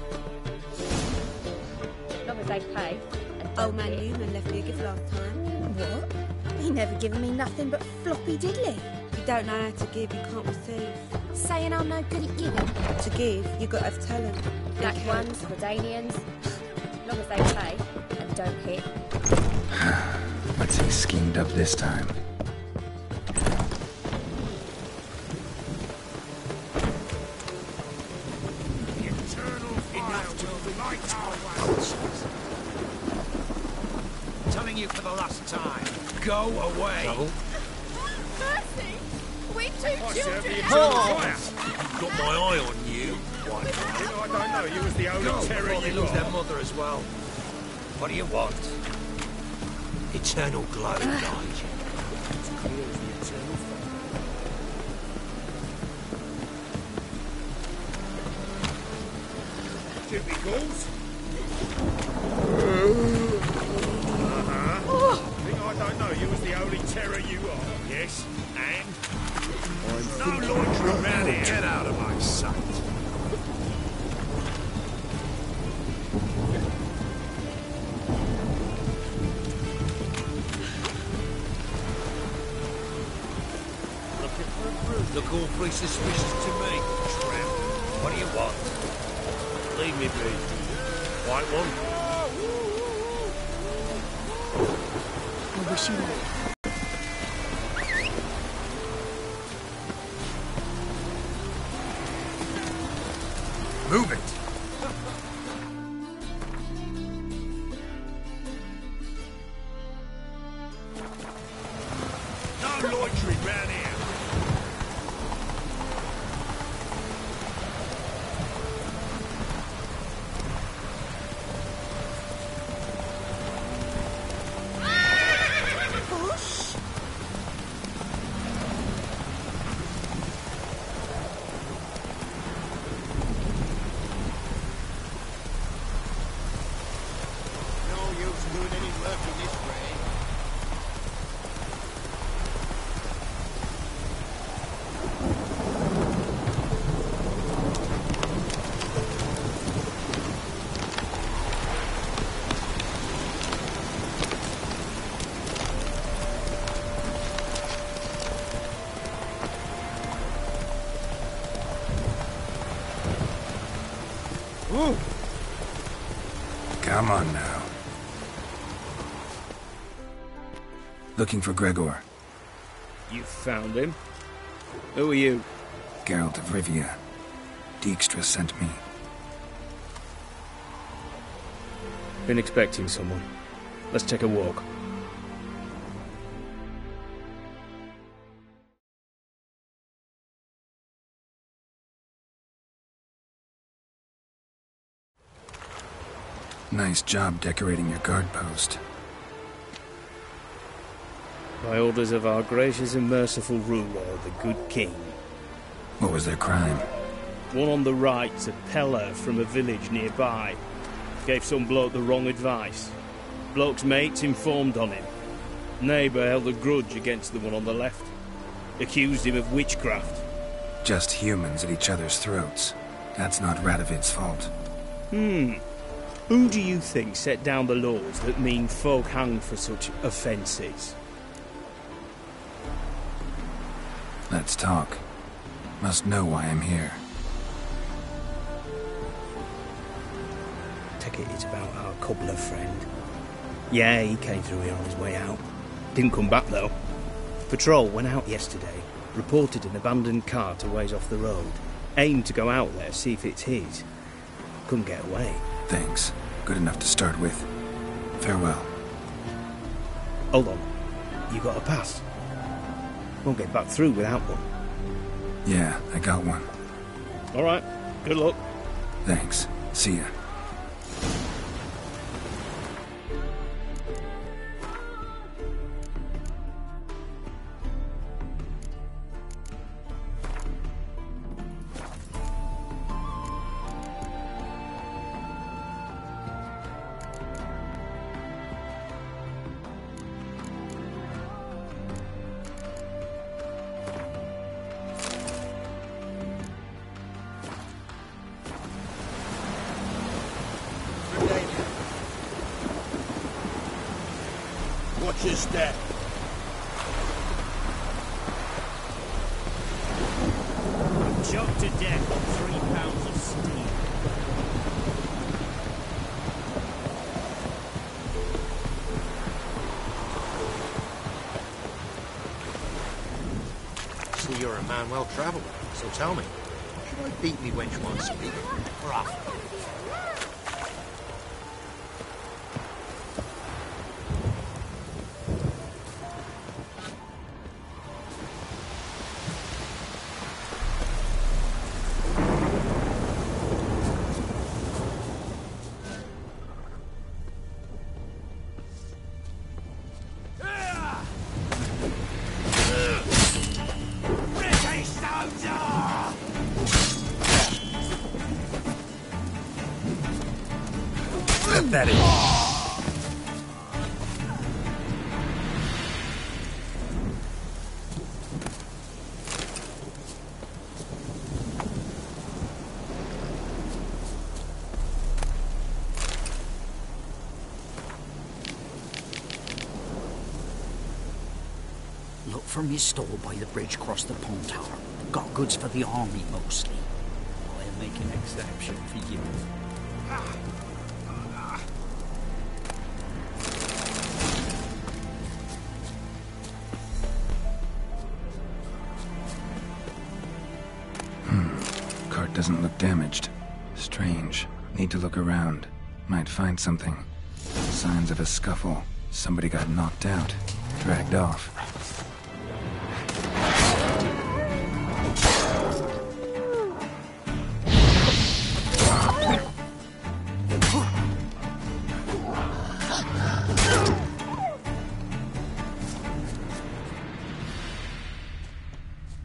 As long as they pay. Old man Newman left me a gift last time. What? He never given me nothing but floppy diddly. You don't know how to give, you can't receive. Saying I'm no good at giving. To give, you got to have talent. Black ones, Redanians. As long as they pay and don't hit. What's he schemed up this time? Telling you for the last time. Go away. Trouble? Mercy! We're two children! Got my eye on you. I don't know. You was the only terror you lose their mother as well. What do you want? Eternal glow, guide. It's clear as the eternal fire. Typicals. Think I don't know. You was the only terror you are. Yes, and no loitering around here. Get out of my sight. Look all pretty suspicious to me, tramp. What do you want? Leave me be. White one? I wish you would. Move it! No loitering round here. Come on now. Looking for Gregor. You found him? Who are you? Geralt of Rivia. Dijkstra sent me. Been expecting someone. Let's take a walk. Nice job decorating your guard post. By orders of our gracious and merciful ruler, the good king. What was their crime? One on the right's a peller from a village nearby. Gave some bloke the wrong advice. Bloke's mates informed on him. Neighbour held a grudge against the one on the left. Accused him of witchcraft. Just humans at each other's throats. That's not Radovid's fault. Who do you think set down the laws that mean folk hanged for such offences? Let's talk. Must know why I'm here. Take it it's about our cobbler friend. Yeah, he came through here on his way out. Didn't come back, though. Patrol went out yesterday, reported an abandoned cart a ways off the road. Aimed to go out there, see if it's his. Couldn't get away. Thanks. Good enough to start with. Farewell. Hold on. You got a pass? Won't get back through without one. Yeah, I got one. All right. Good luck. Thanks. See ya. Watch your step. Choked to death on 3 pounds of steel. See, you're a man well travelled, so tell me, should I beat me wench one speak, or after? Pathetic. Look for me stall by the bridge across the pond tower. Got goods for the army mostly. I'll make an exception for you. Cart doesn't look damaged. Strange. Need to look around. Might find something. Signs of a scuffle. Somebody got knocked out. Dragged off.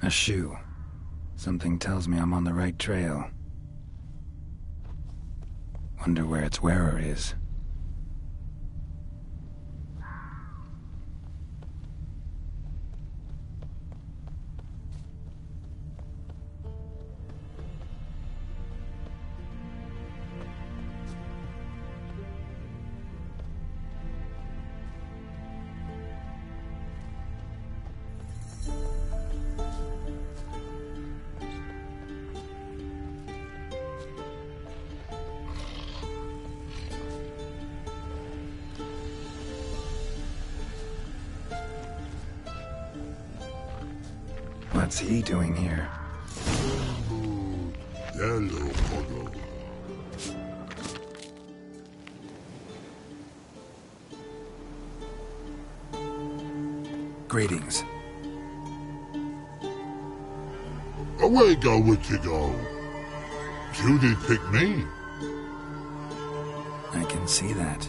A shoe. Something tells me I'm on the right trail. Wonder where its wearer is. What's he doing here? Hello, Polo. Greetings. Away go with you go. Judy picked me. I can see that.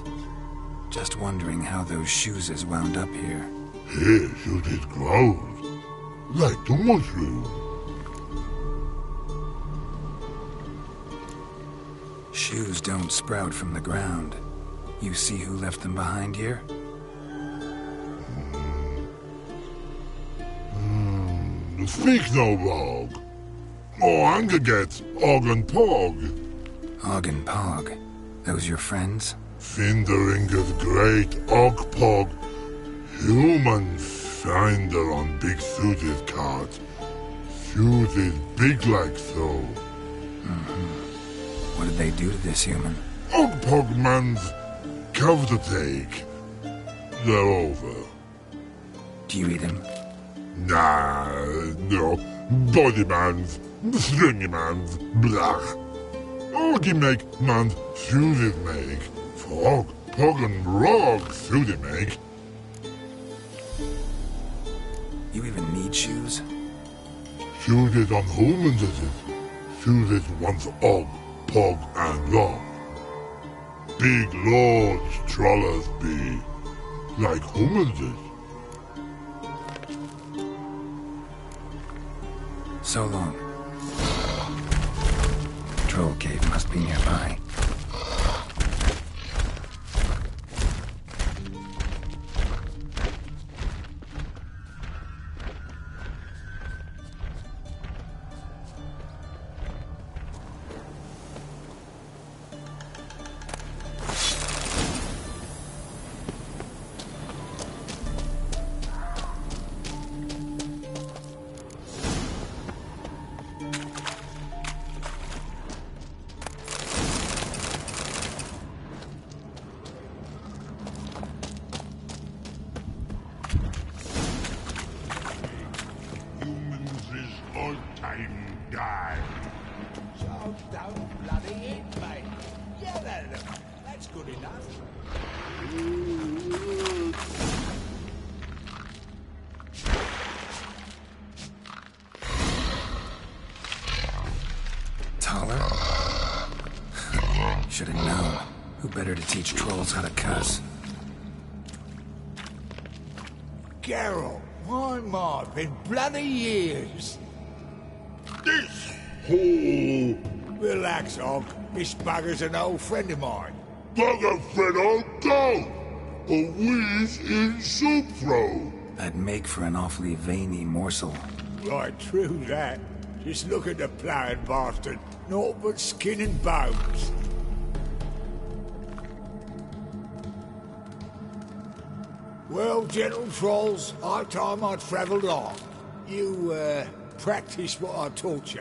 Just wondering how those shoes is wound up here. Here, Judy's grows. Like the mushroom. Shoes don't sprout from the ground. You see who left them behind here? Speak no wrong. Oh, anger gets Og and Pog. Og and Pog. Those your friends? Finderinger's great Og Pog. Human find her on big Suzy's cart. Suzy's big like so. What did they do to this human? Pogman's cover to take. They're over. Do you eat him? Nah, no. Body man's, stringy man's, blah. Oggy make man's Suzy's make. Frog, pog and rog Suzy make. You even need shoes? Suzy's on humans is it? Suzy's once og, pog and log. Big lords trollers be, like humans is. So long. Troll cave must be nearby. Should have known. Who better to teach trolls how to cuss? Geralt, my, been bloody years. This hole. Relax, Og. This bugger's an old friend of mine. Bugger friend, I'll go. A wheeze in soup throw. That'd make for an awfully veiny morsel. Right, true that. Just look at the ploughing bastard. Naught but skin and bones. Well, gentle trolls, high time I travelled on. You, practice what I taught you.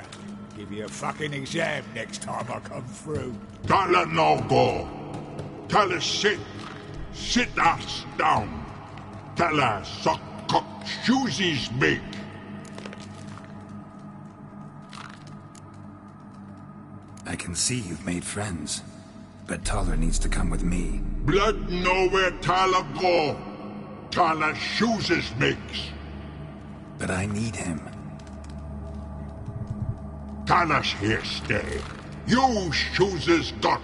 Give you a fucking exam next time I come through. Tell her no go. Tell her sit. Sit ass down. Tell her suck cock shoesies make. I can see you've made friends. But Taller needs to come with me. Blood nowhere Taller go. Taller shoesies makes. But I need him. Taller's here stay. You shoeses got.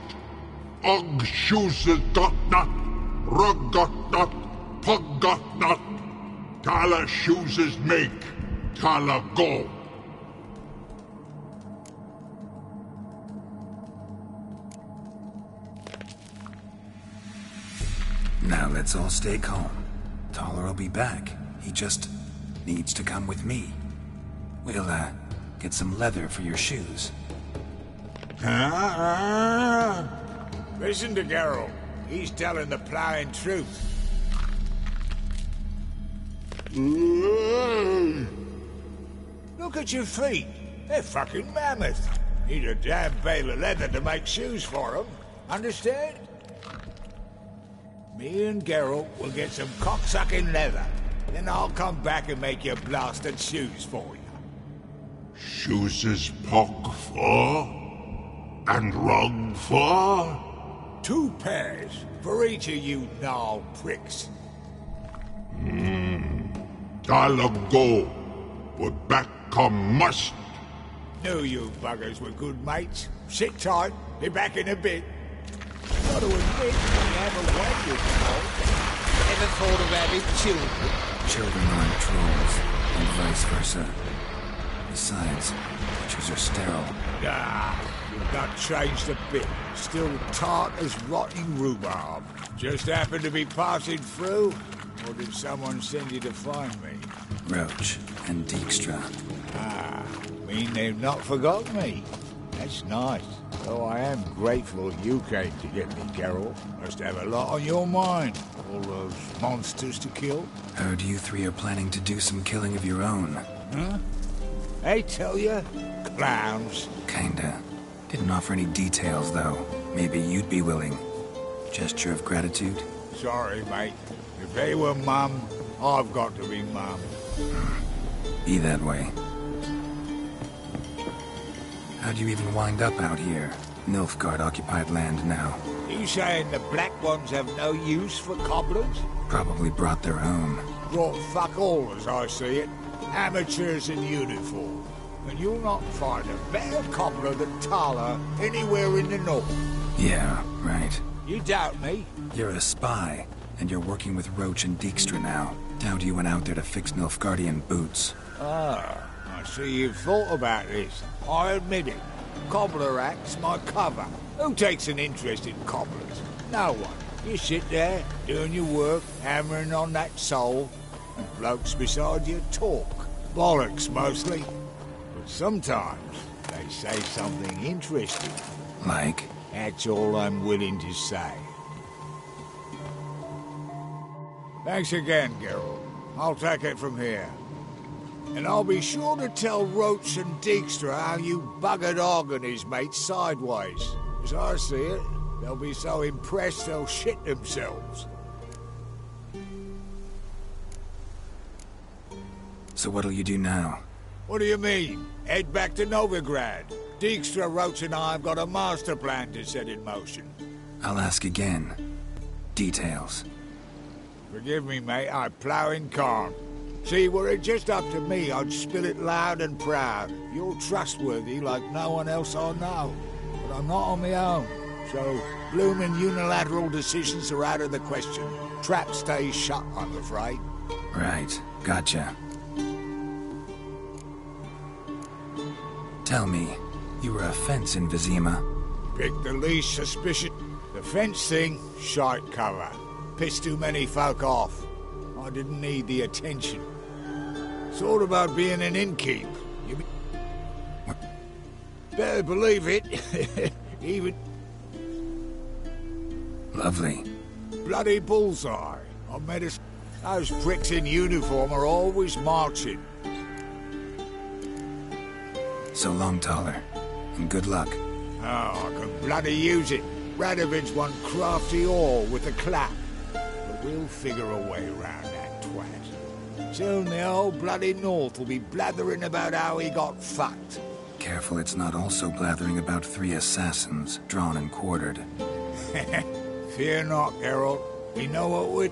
Og shoeses got not. Rug got not. Pug got not. Taller shoeses make. Taller go. Now let's all stay calm. Taller will be back. He just needs to come with me. We'll, get some leather for your shoes. Listen to Geralt. He's telling the ploughing truth. Look at your feet. They're fucking mammoth. Need a damn bale of leather to make shoes for them. Understand? Me and Geralt will get some cocksucking leather. Then I'll come back and make you blasted shoes for you. Shoeses pog for? And rug for? 2 pairs for each of you gnarl pricks. Taller go. But back come must. Knew you buggers were good mates. Sit tight. Be back in a bit. Got to admit, we have a way with trolls. Ever thought of having children? Children aren't trolls, and vice versa. Besides, creatures are sterile. You've not changed a bit. Still tart as rotting rhubarb. Just happened to be passing through? Or did someone send you to find me? Roach and Dijkstra. Mean they've not forgotten me. That's nice. Though I am grateful you came to get me, Geralt. Must have a lot on your mind. All those monsters to kill. Heard you three are planning to do some killing of your own. Huh? They tell you? Clowns. Kinda. Didn't offer any details, though. Maybe you'd be willing. Gesture of gratitude? Sorry, mate. If they were Mum, I've got to be Mum. Be that way. How'd you even wind up out here? Nilfgaard-occupied land now. You saying the black ones have no use for cobblers? Probably brought their own. Brought fuck all, as I see it. Amateurs in uniform. And you'll not find a better cobbler than Tala anywhere in the north. Yeah, right. You doubt me? You're a spy, and you're working with Roach and Dijkstra now. Doubt you went out there to fix Nilfgaardian boots. Ah, I see you've thought about this. I admit it. Cobbler act's my cover. Who takes an interest in cobblers? No one. You sit there, doing your work, hammering on that sole, and blokes beside you talk. Bollocks, mostly. But sometimes they say something interesting. Like? That's all I'm willing to say. Thanks again, Geralt. I'll take it from here. And I'll be sure to tell Roach and Dijkstra how you buggered Og and his mates sideways. As I see it, they'll be so impressed they'll shit themselves. So what'll you do now? What do you mean? Head back to Novigrad. Dijkstra, Roach and I have got a master plan to set in motion. I'll ask again. Details. Forgive me, mate, I plough in calm. See, were it just up to me, I'd spill it loud and proud. You're trustworthy like no one else I know. But I'm not on my own. So, bloomin' unilateral decisions are out of the question. Trap stays shut, I'm afraid. Right. Gotcha. Tell me, you were a fence in Vizima? Pick the least suspicious. The fence thing, shite cover. Pissed too many folk off. I didn't need the attention. It's all about being an innkeep. You better believe it. Even... Lovely. Bloody bullseye. I met us. Those pricks in uniform are always marching. So long, Taller. And good luck. Oh, I can bloody use it. Radovid's one crafty all with a clap. But we'll figure a way around that twat. Soon the whole bloody North will be blathering about how he got fucked. Careful it's not also blathering about 3 assassins, drawn and quartered. Fear not, Geralt. We know what we're...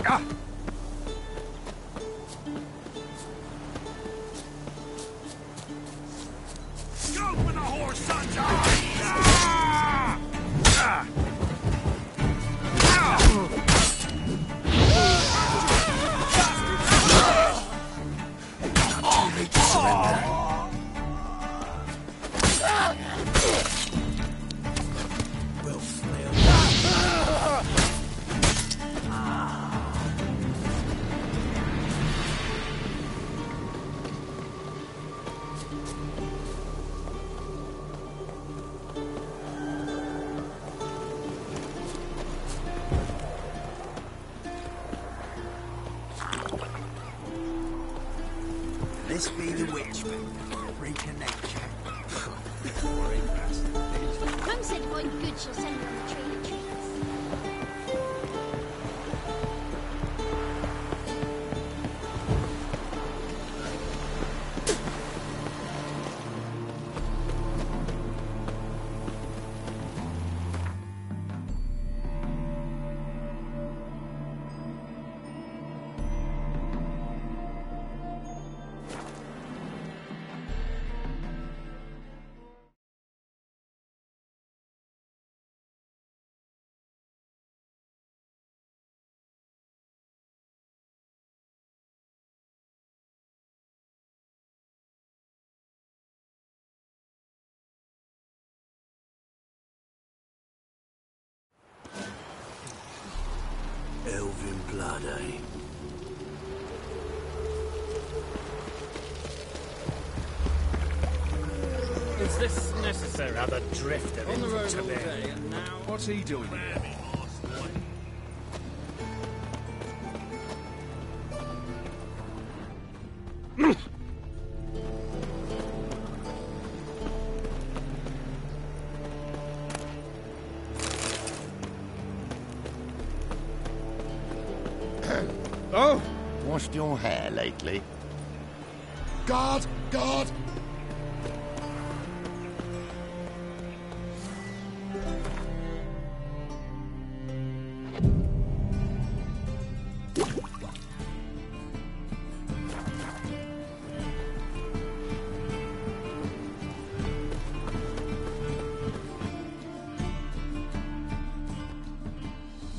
Go for the horse, sons! Too late to surrender. Well flailed. This be the witchman. Reconnect. Mum said find good, she'll send you on the tree of treats. Elven blood, eh? Is this necessary? Another drifter On the road into all today. day, and now... What's he doing here? Oh? Washed your hair lately? Guard! Guard!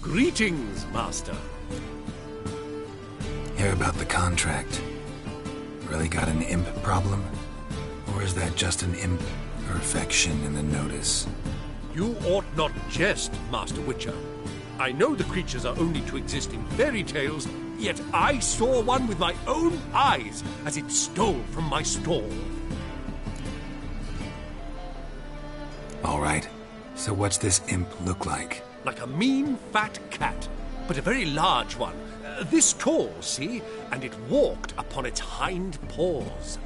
Greetings, Master. Hear about the contract. Really got an imp problem? Or is that just an imp perfection in the notice? You ought not jest, Master Witcher. I know the creatures are only to exist in fairy tales, yet I saw one with my own eyes as it stole from my stall. All right. So what's this imp look like? Like a mean, fat cat, but a very large one. This tall, see? And it walked upon its hind paws.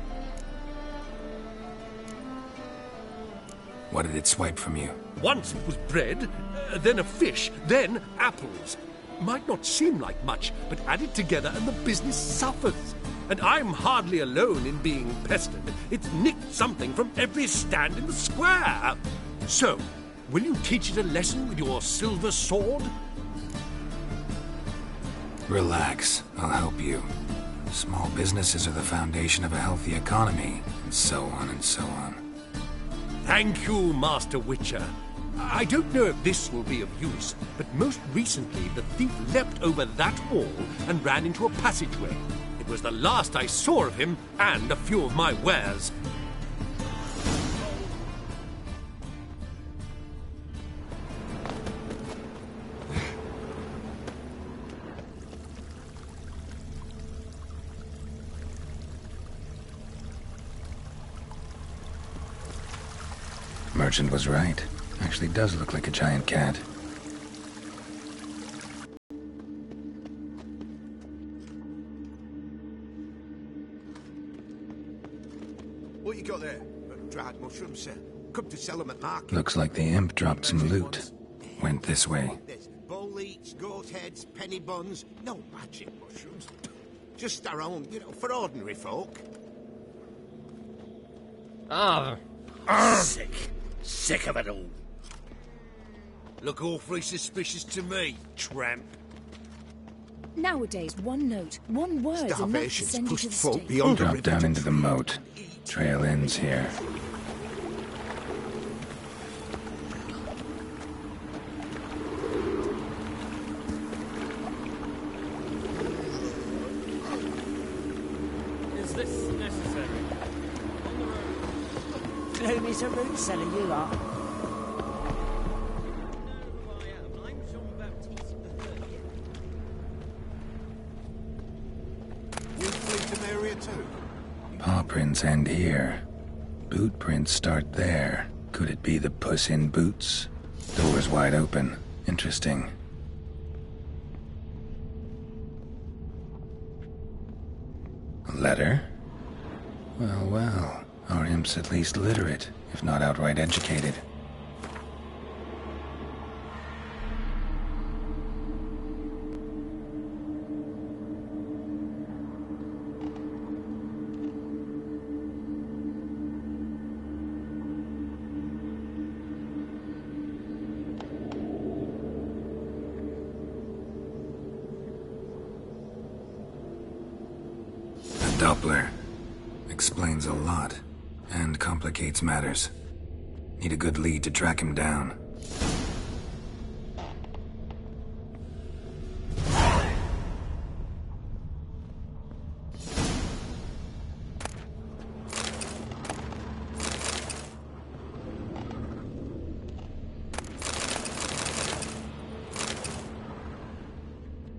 What did it swipe from you? Once it was bread, then a fish, then apples. Might not seem like much, but add it together and the business suffers. And I'm hardly alone in being pestered. It's nicked something from every stand in the square. So, will you teach it a lesson with your silver sword? Relax. I'll help you. Small businesses are the foundation of a healthy economy, and so on and so on. Thank you, Master Witcher. I don't know if this will be of use, but most recently the thief leapt over that wall and ran into a passageway. It was the last I saw of him and a few of my wares. Merchant was right. Actually does look like a giant cat. What you got there? Dried mushrooms, sir. Come to sell them at market. Looks like the imp dropped some loot. Went this way. There's bull eats, goat heads, penny buns. No magic mushrooms. Just our own, for ordinary folk. Sick of it all. Look awfully suspicious to me, tramp. Nowadays, one note, one word's enough to Starvation's send you pushed to the folk street. beyond the Drop river down to into the moat. Trail ends here. Is this necessary? Gloomy a root cellar, you lot. You flee to area too? Paw prints end here. Boot prints start there. Could it be the Puss in Boots? Door's wide open. Interesting. A letter? Well, well. Our imp's at least literate, if not outright educated. Doppler. Explains a lot, and complicates matters. Need a good lead to track him down.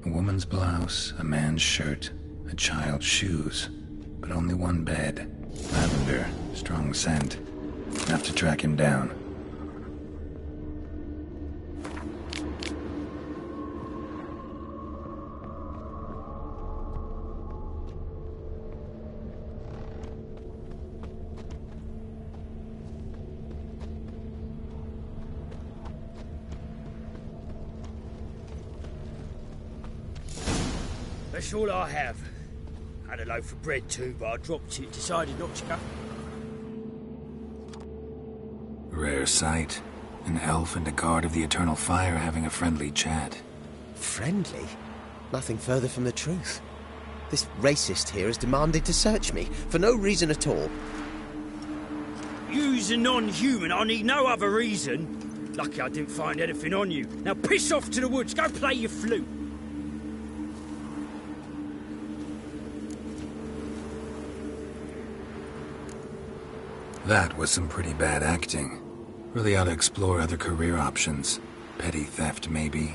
A woman's blouse, a man's shirt, a child's shoes, but only one bed. Lavender, strong scent. Enough to track him down. That's all I have. Had a loaf of bread too, but I dropped it, decided not to go. Rare sight. An elf and a guard of the Eternal Fire having a friendly chat. Friendly? Nothing further from the truth. This racist here has demanded to search me, for no reason at all. You's a non-human, I need no other reason. Lucky I didn't find anything on you. Now piss off to the woods, go play your flute. That was some pretty bad acting. Really ought to explore other career options. Petty theft, maybe.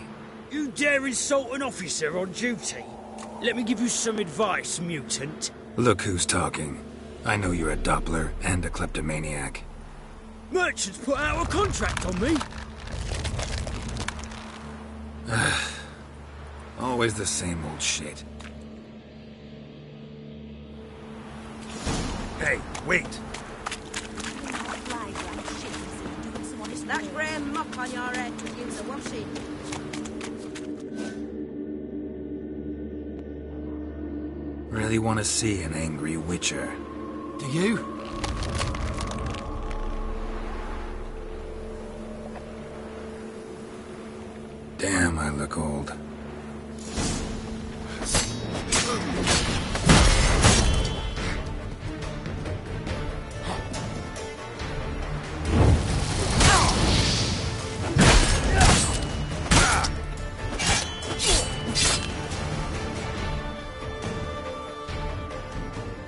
You dare insult an officer on duty? Let me give you some advice, mutant. Look who's talking. I know you're a Doppler and a kleptomaniac. Merchants put out a contract on me. Always the same old shit. Hey, wait! That grey mop on your head could use a washing. Really want to see an angry witcher. Do you? Damn, I look old.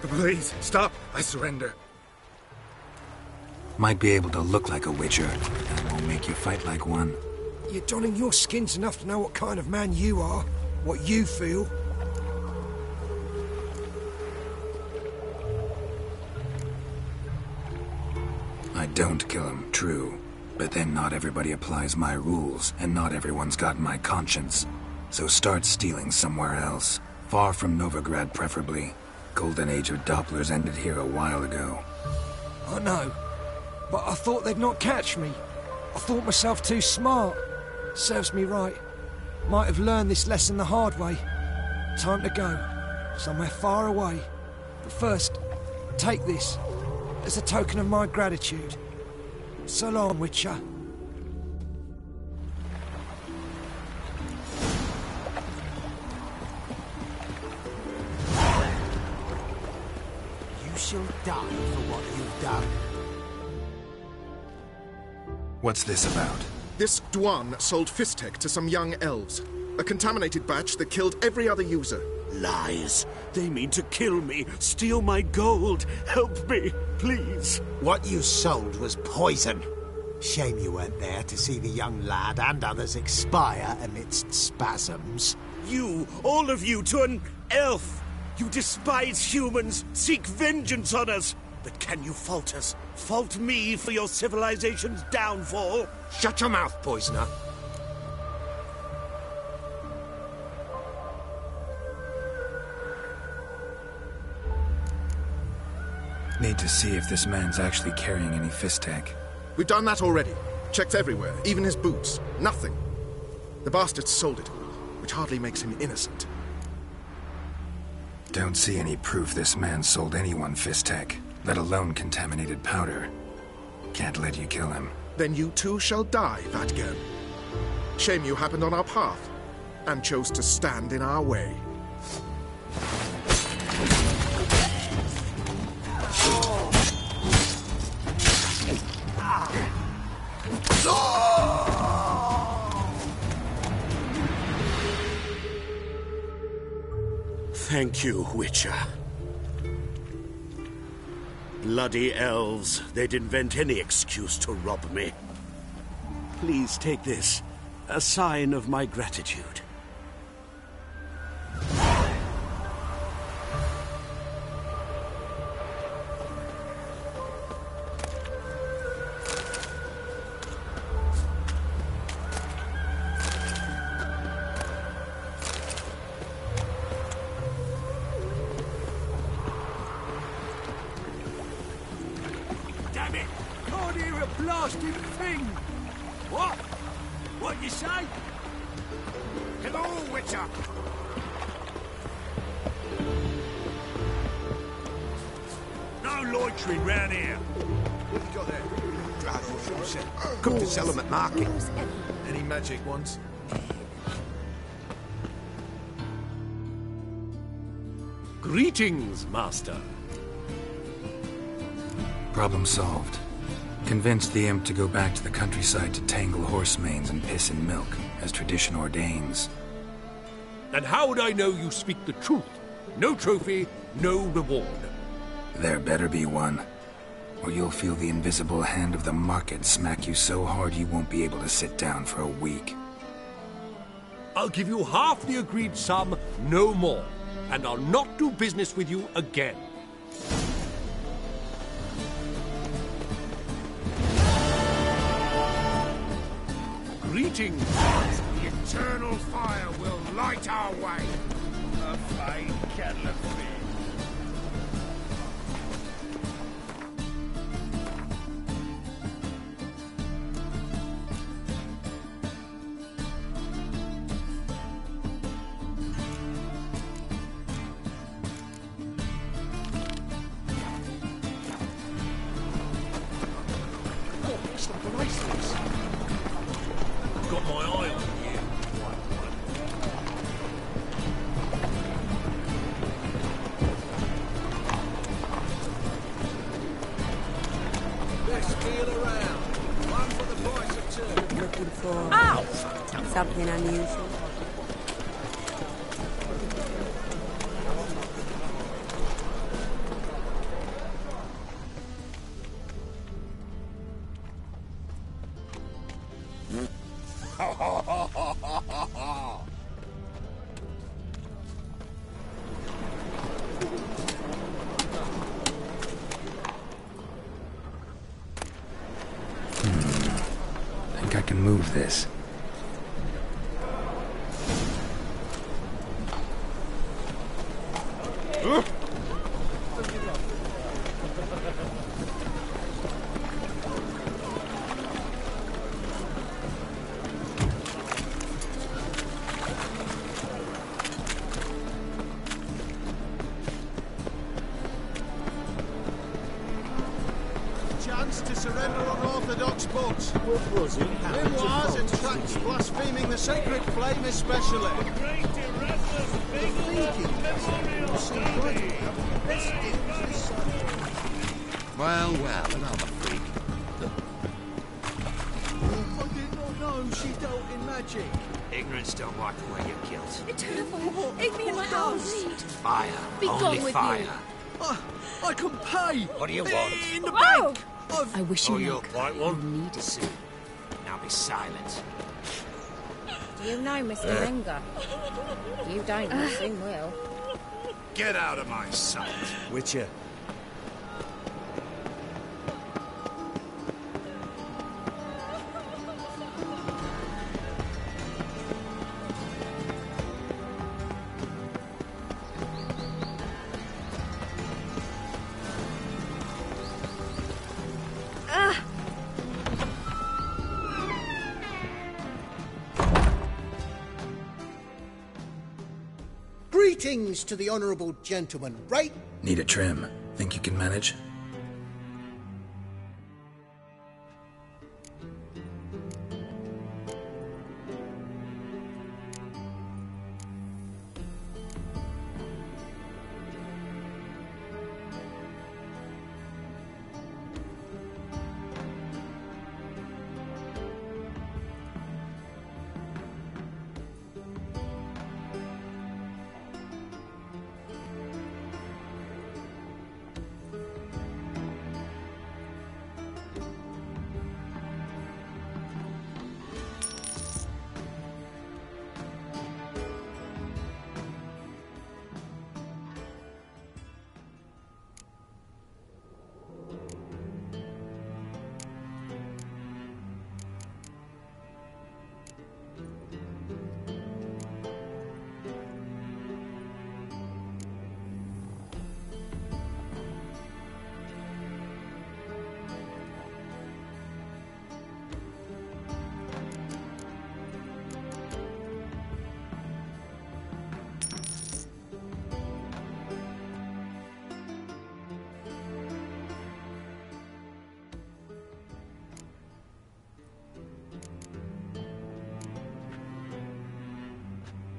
Please, stop. I surrender. Might be able to look like a witcher, and it won't make you fight like one. You're donning your skins enough to know what kind of man you are, what you feel. I don't kill him, true. But then not everybody applies my rules, and not everyone's got my conscience. So start stealing somewhere else. Far from Novigrad, preferably. Golden age of Dopplers ended here a while ago. I know, but I thought they'd not catch me. I thought myself too smart. Serves me right. Might have learned this lesson the hard way. Time to go. Somewhere far away. But first, take this as a token of my gratitude. So long, Witcher. die for what you've done. What's this about? This Dwan sold Fistek to some young elves. A contaminated batch that killed every other user. Lies. They mean to kill me, steal my gold. Help me, please. What you sold was poison. Shame you weren't there to see the young lad and others expire amidst spasms. You, all of you, to an elf. You despise humans, seek vengeance on us. But can you fault us? Fault me for your civilization's downfall? Shut your mouth, poisoner. Need to see if this man's actually carrying any Fistek. We've done that already. Checked everywhere, even his boots. Nothing. The bastard sold it, which hardly makes him innocent. Don't see any proof this man sold anyone Fistek, let alone contaminated powder. Can't let you kill him. Then you too shall die, Vadgern. Shame you happened on our path, and chose to stand in our way. Thank you, Witcher. Bloody elves. They'd invent any excuse to rob me. Please take this. A sign of my gratitude. Damn it! Can't hear a blasted thing! What? What you say? Hello, Witcher! No loitering round here. What you got there? Drowsy shit. Come to sell them at market. Any magic ones? Greetings, Master. Problem solved. Convinced the imp to go back to the countryside to tangle horse manes and piss in milk, as tradition ordains. And how would I know you speak the truth? No trophy, no reward. There better be one, or you'll feel the invisible hand of the market smack you so hard you won't be able to sit down for a week. I'll give you half the agreed sum, no more. And I'll not do business with you again. Greetings. The eternal fire will light our way. A fine kettle of fish. Got my eye on you. Best deal around. One for the price of two. Looking for something unusual. Think I can move this. Chance to surrender unorthodox books. What was it? Memoirs and tracts blaspheming the sacred flame especially. Well, another freak. I did not know she dealt in magic. Ignorance don't wipe away your guilt. Terrible. Leave me in my house. Fire. Be Only gone with fire. you. I can pay. What do you want? In the Whoa! bank. I wish you you're luck. quite one. You need it. Now be silent. Do you know Mr. Wenger? You don't, you soon will. Get out of my sight. Witcher. Greetings to the honourable gentleman, right? Need a trim. Think you can manage?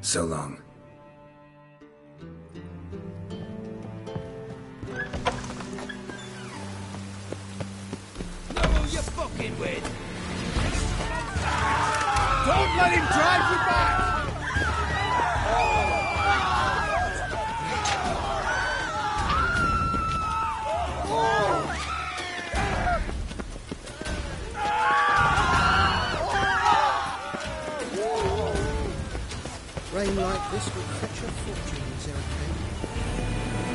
So long. Know who you're fucking with? Don't let him drive you back. Rain like this will fetch a fortune in Zeracane.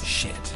Shit.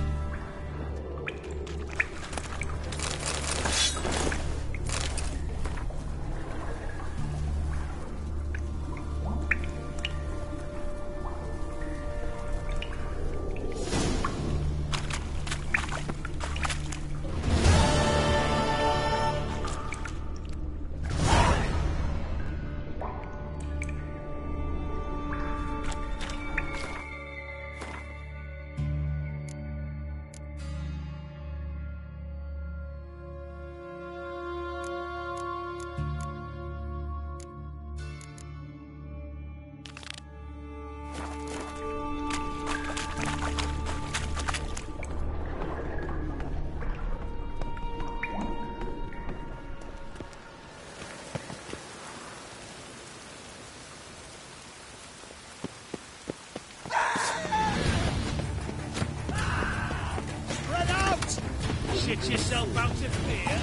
Shit yourself out of fear?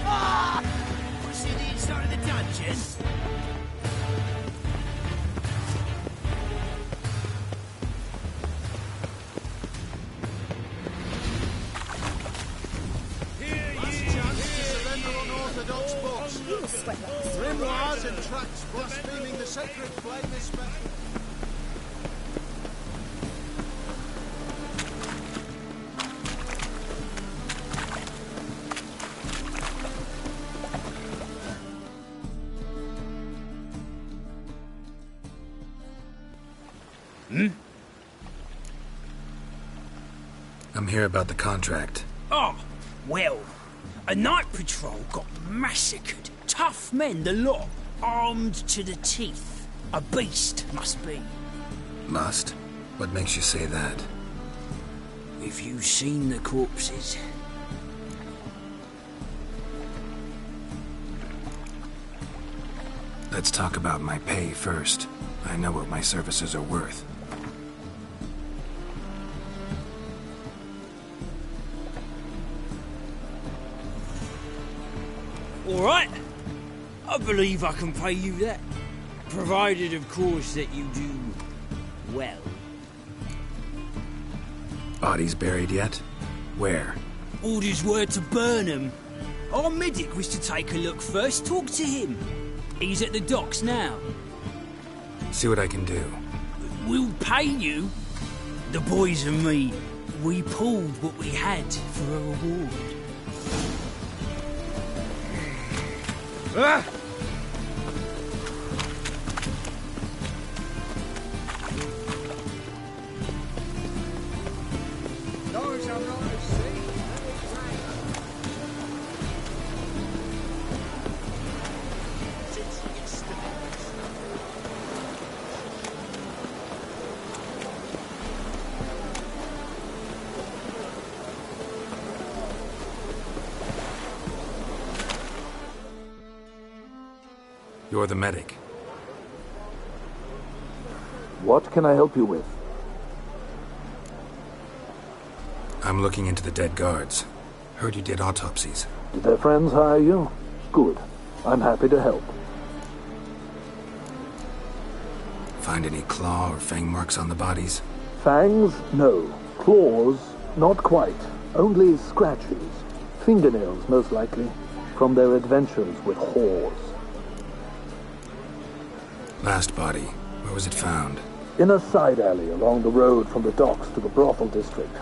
Want to see the inside of the dungeon? Unorthodox boss. Grimoires and tracts blaspheming the sacred flame is special. I'm here about the contract. Oh, well, a night patrol got massacred. Tough men, the lot, armed to the teeth. A beast, must be. Must? What makes you say that? Have you seen the corpses? Let's talk about my pay first. I know what my services are worth. All right. I believe I can pay you that. Provided, of course, that you do well. Bodies buried yet? Where? Orders were to burn them. Our medic was to take a look first. Talk to him. He's at the docks now. See what I can do. We'll pay you. The boys and me, we pulled what we had for a reward. Ah! Those are not to see. You're the medic. What can I help you with? I'm looking into the dead guards. Heard you did autopsies. Did their friends hire you? Good. I'm happy to help. Find any claw or fang marks on the bodies? Fangs? No. Claws? Not quite. Only scratches. Fingernails, most likely. From their adventures with whores. Last body. Where was it found? In a side alley along the road from the docks to the brothel district.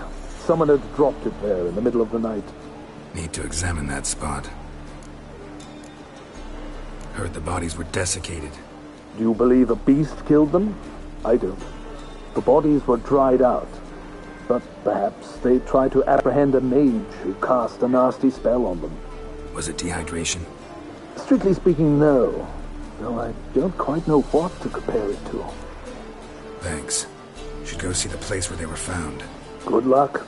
Someone had dropped it there in the middle of the night. Need to examine that spot. Heard the bodies were desiccated. Do you believe a beast killed them? I don't. The bodies were dried out. But perhaps they tried to apprehend a mage who cast a nasty spell on them. Was it dehydration? Strictly speaking, no. Though I don't quite know what to compare it to. Thanks. Should go see the place where they were found. Good luck.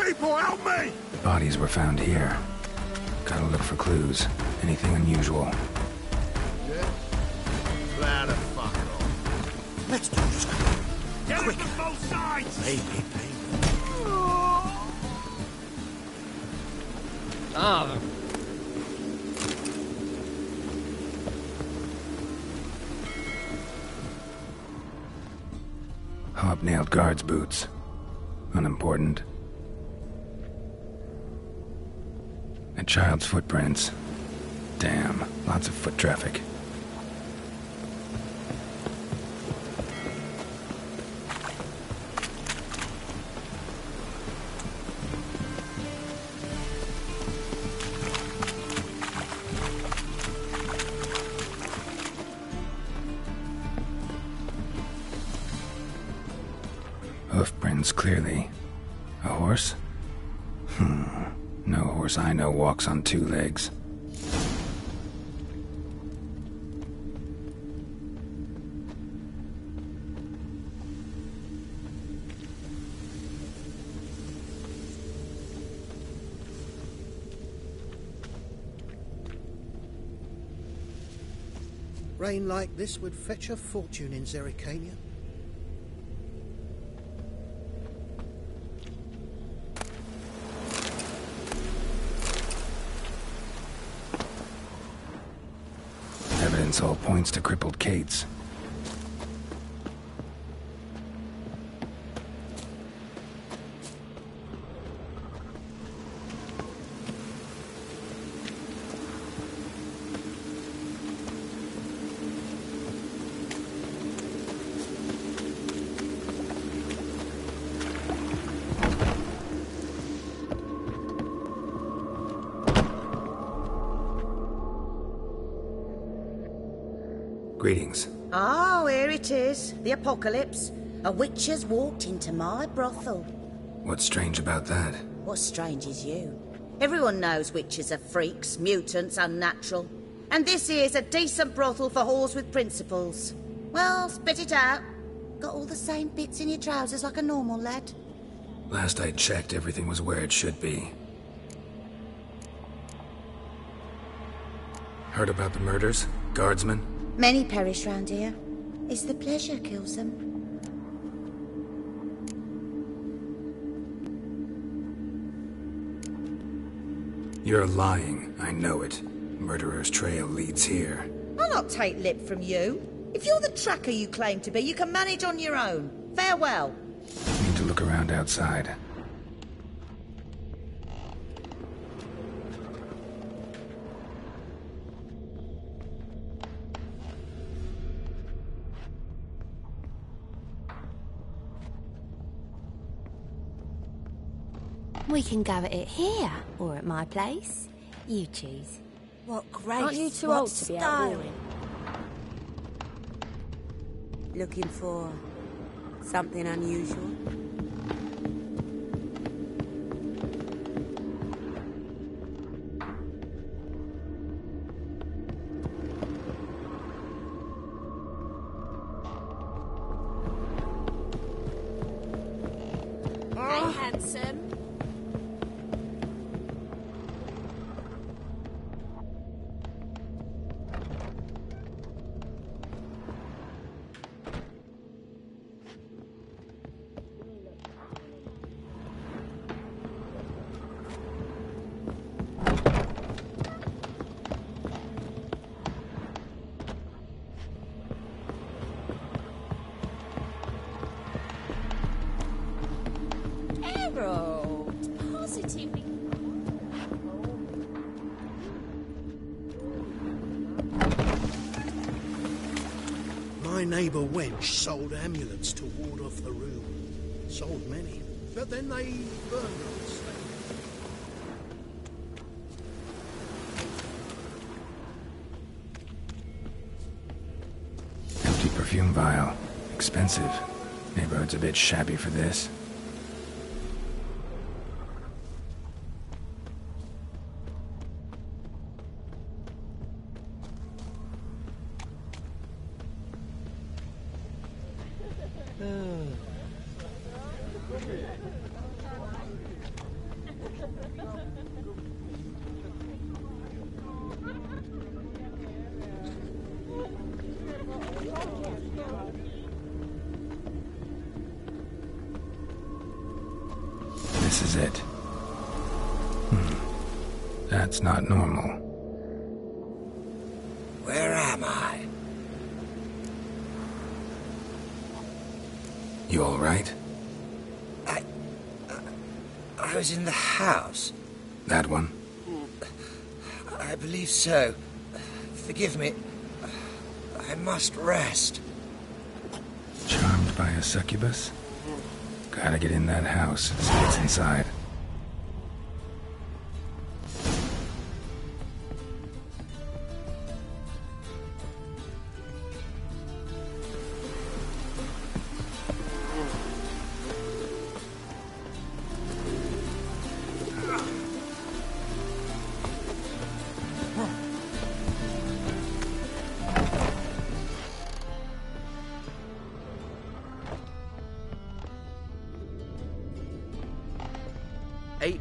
People, help me! Bodies were found here. Gotta look for clues. Anything unusual. Yeah? Now the fuck off. Let's do this quick. Get it from both sides! Baby. Ah. Hobnailed guards' boots. Unimportant. A child's footprints. Damn, lots of foot traffic. Hoofprints, clearly. A horse? No horse I know walks on two legs. Rain like this would fetch a fortune in Zerrikania. Evidence all points to crippled Kate's. Greetings. Oh, here it is. The apocalypse. A witch has walked into my brothel. What's strange about that? What's strange is you. Everyone knows witches are freaks, mutants, unnatural. And this here's a decent brothel for whores with principles. Well, spit it out. Got all the same bits in your trousers like a normal lad. Last I checked, everything was where it should be. Heard about the murders? Guardsmen? Many perish round here. It's the pleasure kills them. You're lying. I know it. Murderer's trail leads here. I'll not take lip from you. If you're the tracker you claim to be, you can manage on your own. Farewell. Need to look around outside. We can go at it here, or at my place. You choose. What grace, Aren't you too what old to be out style. warring? Looking for something unusual? Hey, handsome. Harold, positively. My neighbour Wench sold amulets to ward off the room. Sold many, but then they burned them. Empty perfume vial. Expensive. Neighborhood's a bit shabby for this. This is it. That's not normal. Where am I? You all right? I was in the house. That one? I believe so. Forgive me. I must rest. Charmed by a succubus? Gotta get in that house, see what's inside.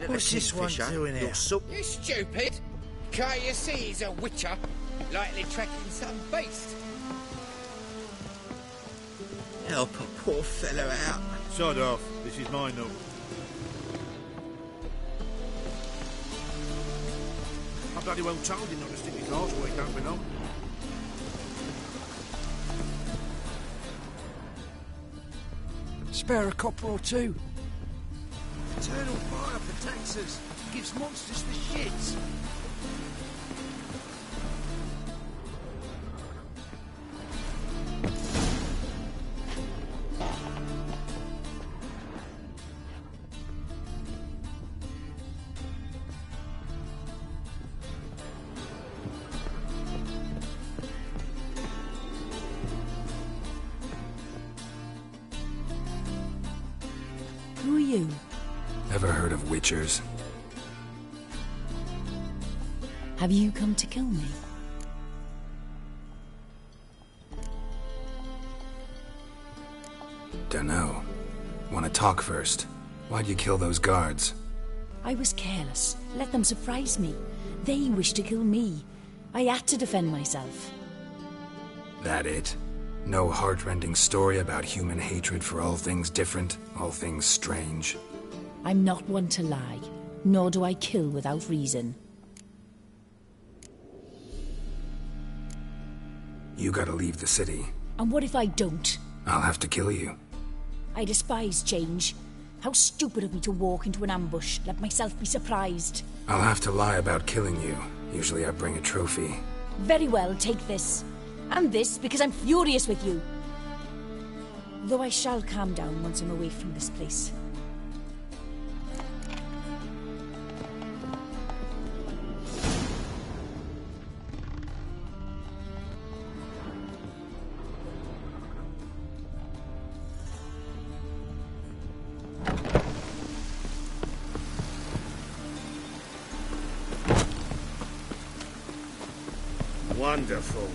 What's this one doing here? You stupid! Can't you see he's a witcher? Likely tracking some beast. Help a poor fellow out. Sod off. This is my note. I bloody well told him not to stick his arse where he don't belong. Spare a copper or two. Eternal fire protects us. Gives monsters the shits. you? Ever heard of witchers? Have you come to kill me? Dunno. Wanna talk first? Why'd you kill those guards? I was careless. Let them surprise me. They wished to kill me. I had to defend myself. That it? No heartrending story about human hatred for all things different, all things strange? I'm not one to lie, nor do I kill without reason. You gotta leave the city. And what if I don't? I'll have to kill you. I despise change. How stupid of me to walk into an ambush, let myself be surprised. I'll have to lie about killing you. Usually I bring a trophy. Very well, take this. And this, because I'm furious with you. Though I shall calm down once I'm away from this place. Wonderful.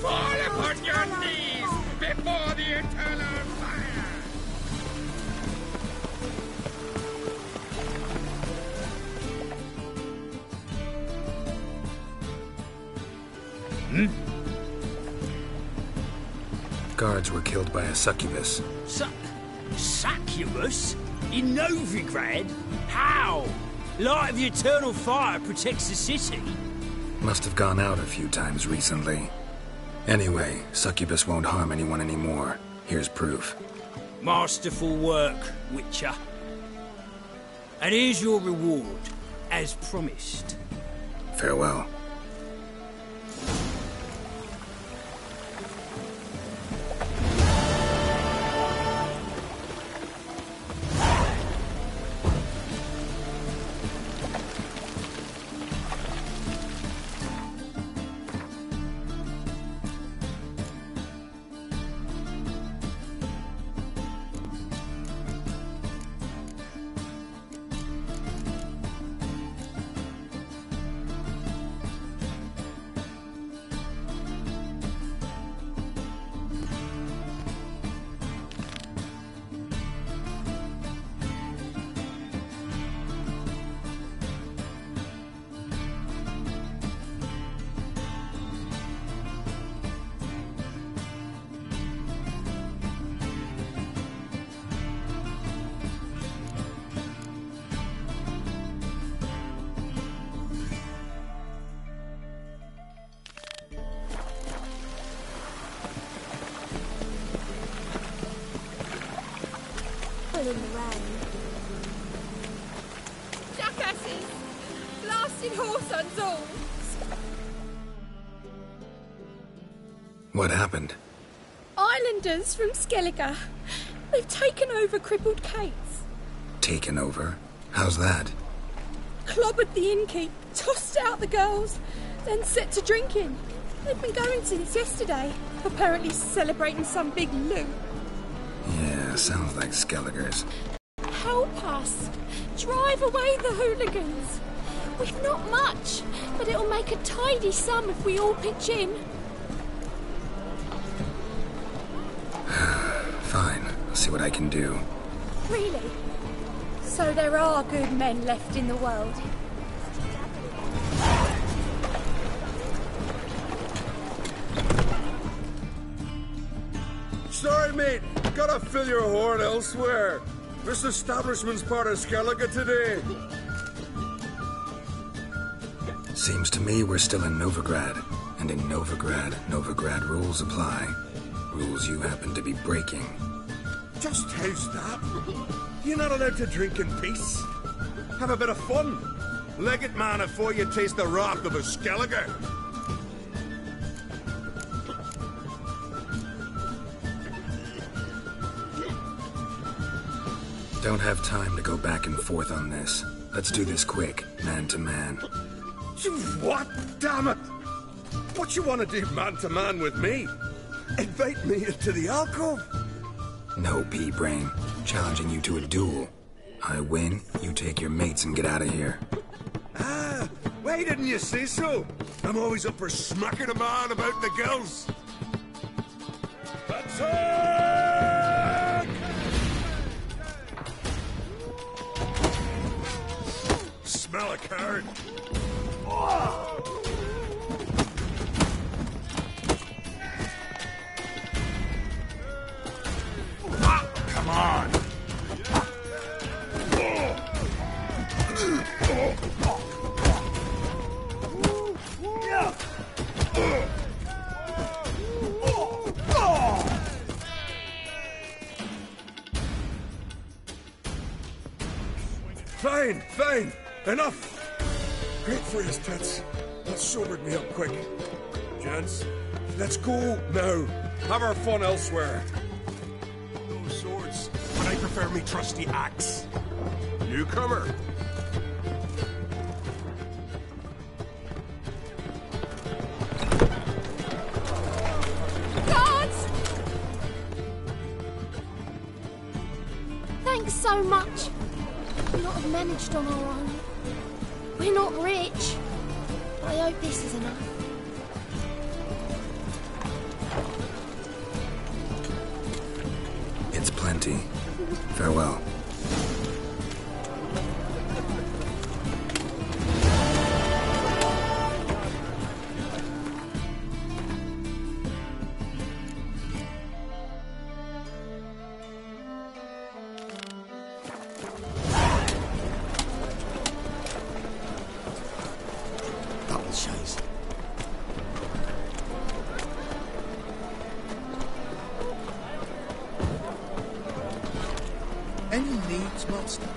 Fall upon your knees before the eternal fire! Guards were killed by a succubus. Succubus? In Novigrad? How? Light of the eternal fire protects the city. Must have gone out a few times recently. Anyway, succubus won't harm anyone anymore. Here's proof. Masterful work, Witcher. And here's your reward, as promised. Farewell. In the rain. Jackasses! Blasted horse and all! What happened? Islanders from Skellige. They've taken over crippled Kate's. Taken over? How's that? Clobbered the innkeep, tossed out the girls, then set to drinking. They've been going since yesterday, apparently celebrating some big loot. Yeah, sounds like Skellige's. Help us! Drive away the hooligans! We've not much, but it'll make a tidy sum if we all pitch in. Fine, I'll see what I can do. Really? So there are good men left in the world? Sorry, mate. Gotta fill your horn elsewhere. This establishment's part of Skellige today. Seems to me we're still in Novigrad. And in Novigrad rules apply. Rules you happen to be breaking. Just how's that? You're not allowed to drink in peace. Have a bit of fun. Leg it, man, before you taste the wrath of a Skellige. Don't have time to go back and forth on this. Let's do this quick, man to man. What? Damn it! What you want to do man-to-man with me? Invite me into the alcove? No, pea-brain. Challenging you to a duel. I win, you take your mates and get out of here. Ah, why didn't you say so? I'm always up for smacking a man about the gills. Attack! Smell a card. Come on. Fine, fine. Enough. Great for his tits. That sobered me up quick. Gents, let's go now. Have our fun elsewhere. No swords, but I prefer me trusty axe. Newcomer. Guards! Thanks so much. We'd not have managed on our own. We're not rich, but I hope this is enough. It's plenty. Farewell. Any needs, master?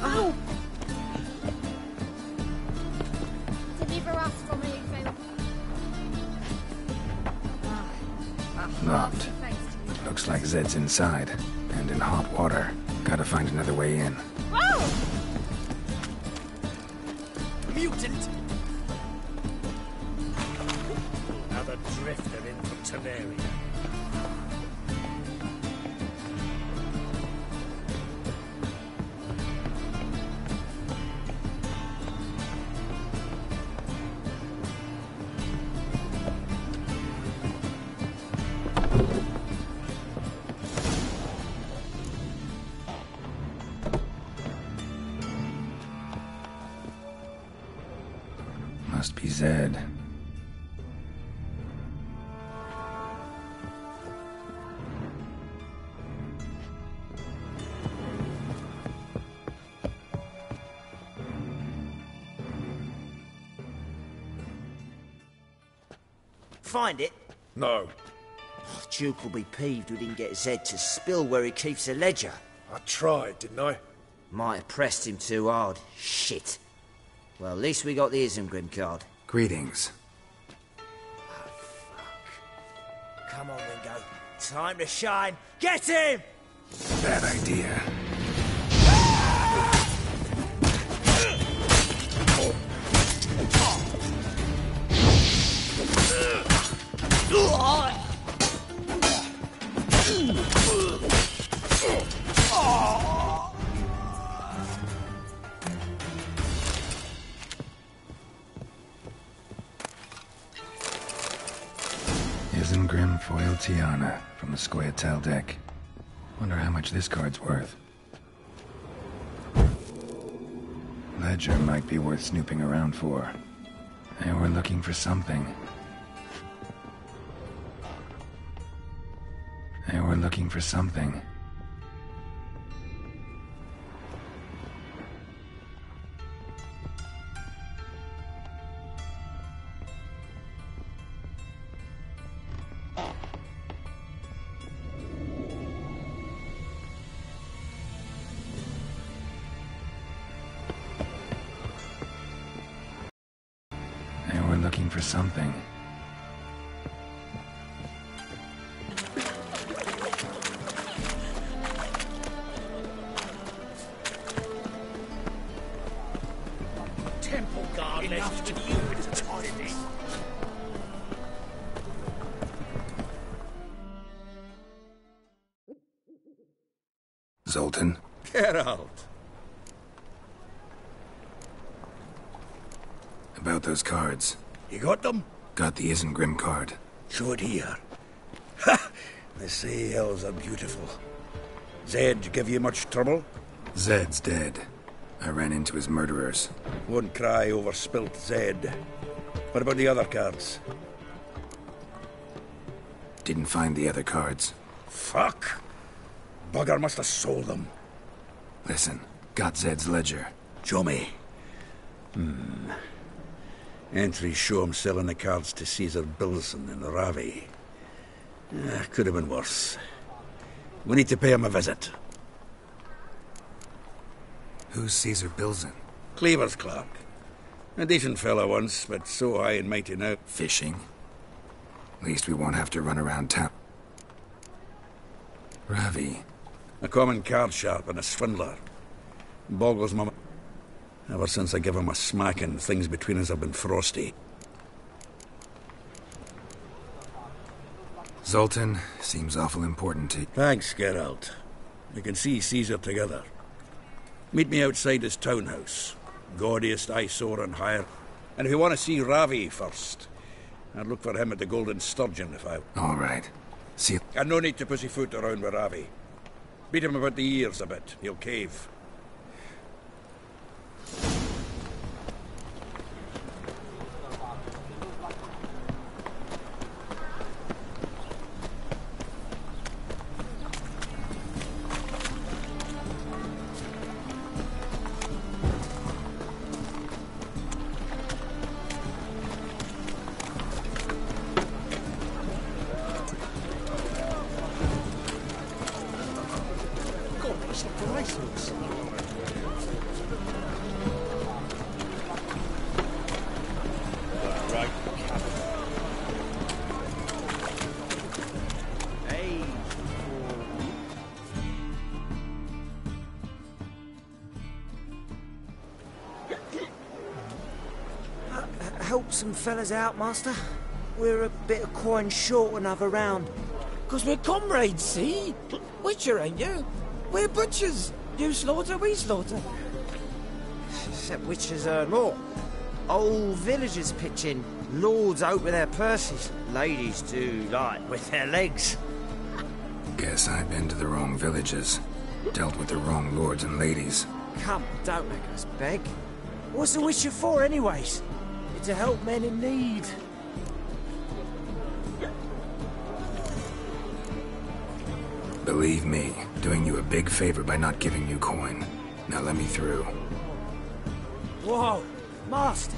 Oh! Deliver us from here, Phil. Locked. Looks like Zed's inside, and in hot water. Gotta find another way in. Oh! Mutant! Another drifter in from Tavaria. Must be Zed. Find it? No. Oh, Duke will be peeved we didn't get Zed to spill where he keeps the ledger. I tried, didn't I? Might have pressed him too hard. Shit. Well, at least we got the Isengrim card. Greetings. Come on, Ringo. Time to shine. Get him! Bad idea. Isengrim foil Tiana from the Scoia'tael deck. Wonder how much this card's worth. Ledger might be worth snooping around for. They were looking for something. They were looking for something. They were looking for something. enough to you to tidy. Zoltan? Get out. About those cards. You got them? Got the Isengrim card. Show it here. Ha! They say elves are beautiful. Zed give you much trouble? Zed's dead. I ran into his murderers. Won't cry over spilt Zed. What about the other cards? Didn't find the other cards. Fuck! Bugger must have sold them. Listen, got Zed's ledger. Show me. Entries show him selling the cards to Caesar Bilson in Ravi. Could have been worse. We need to pay him a visit. Who's Caesar Bilson? Cleaver's clerk. A decent fellow once, but so high and mighty now. Fishing? Least we won't have to run around town. Ravi. A common card sharp and a swindler. Boggles my... Ever since I gave him a smacking, things between us have been frosty. Zoltan seems awful important to you. Thanks, Geralt. We can see Caesar together. Meet me outside his townhouse. Gaudiest eyesore on hire. And if you want to see Ravi first, I'd look for him at the Golden Sturgeon if I... All right. See you. And no need to pussyfoot around with Ravi. Beat him about the ears a bit. He'll cave. Help some fellas out, Master. We're a bit of coin short another round. 'Cause we're comrades, see? Witcher, ain't you? We're butchers. You slaughter, we slaughter. Except witches earn more. Old villagers pitch in. Lords out with their purses. Ladies do like with their legs. Guess I've been to the wrong villages. Dealt with the wrong lords and ladies. Come, don't make us beg. What's the witcher for, anyways? To help men in need. Believe me, doing you a big favor by not giving you coin. Now let me through. Whoa, Master.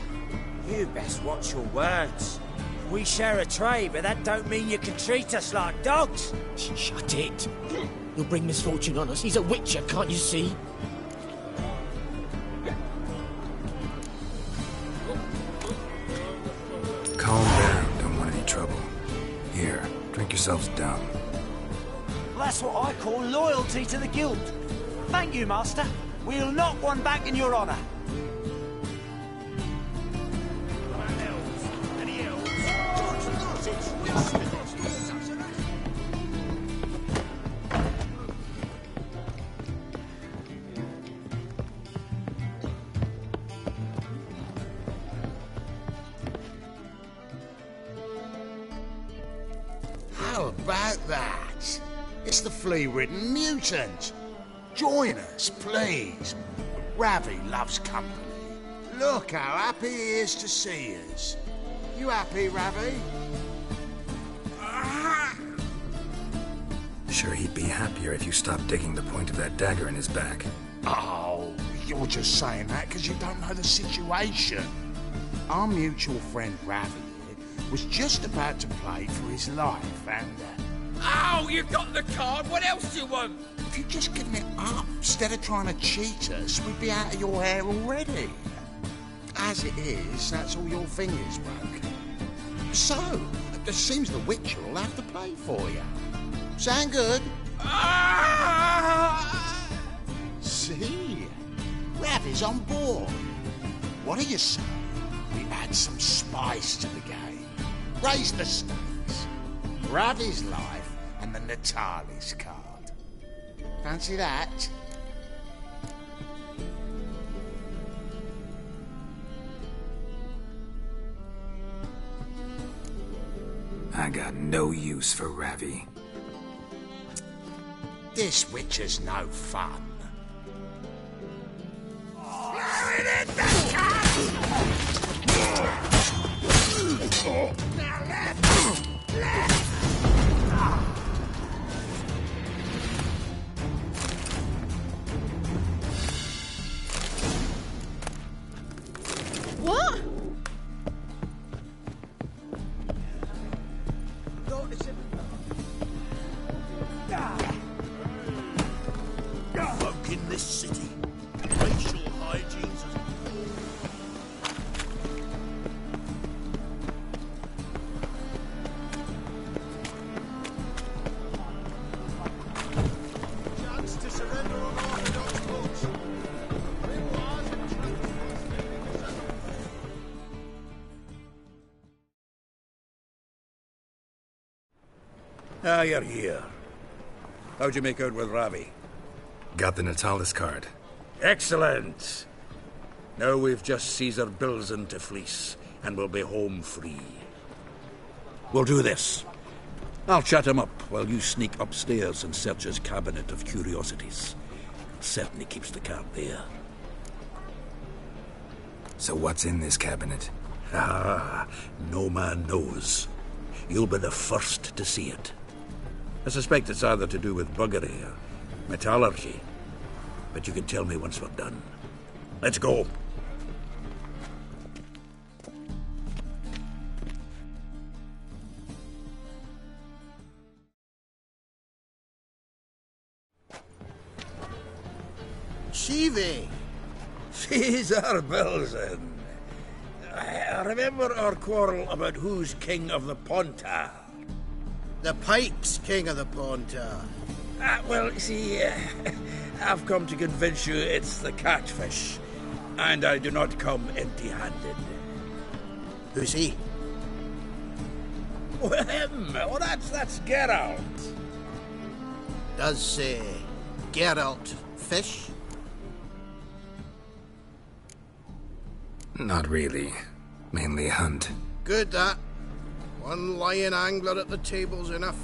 You best watch your words. We share a trade, but that don't mean you can treat us like dogs. Shut it. You'll bring misfortune on us. He's a witcher, can't you see? Calm down, don't want any trouble. Here, drink yourselves down. That's what I call loyalty to the guild. Thank you, Master. We'll knock one back in your honour. How about that? It's the flea-ridden mutant. Join us, please. Ravi loves company. Look how happy he is to see us. You happy, Ravi? Sure he'd be happier if you stopped digging the point of that dagger in his back. Oh, you're just saying that because you don't know the situation. Our mutual friend Ravi was just about to play for his life, and... Oh, you got the card! What else do you want? If you'd just given it up, instead of trying to cheat us, we'd be out of your hair already. As it is, that's all your fingers broke. So, it seems the Witcher will have to play for you. Sound good? See? Ravi's on board. What do you say? we add some spice to the game. Raise the stakes. Ravi's life and the Natalis card. Fancy that? I got no use for Ravi. This witcher's no fun. Now left! What? Folk in this city. Racial hygiene's as Chance to surrender on Orthodox books. Ah, you're here. How'd you make out with Ravi? Got the Natalis card. Excellent! Now we've just Caesar Bilzen to fleece, and we'll be home free. We'll do this. I'll chat him up while you sneak upstairs and search his cabinet of curiosities. Certainly keeps the card there. So what's in this cabinet? Ah, no man knows. You'll be the first to see it. I suspect it's either to do with buggery or metallurgy. But you can tell me once we're done. Let's go. Shivi! Caesar Bilzen. I remember our quarrel about who's king of the Pontar. The Pike's king of the Pontar. Well, see, I've come to convince you it's the catfish, and I do not come empty-handed. Who's he? Well, him. Oh, that's Geralt. Does Geralt fish? Not really. Mainly hunt. Good, that. One lion angler at the table's enough.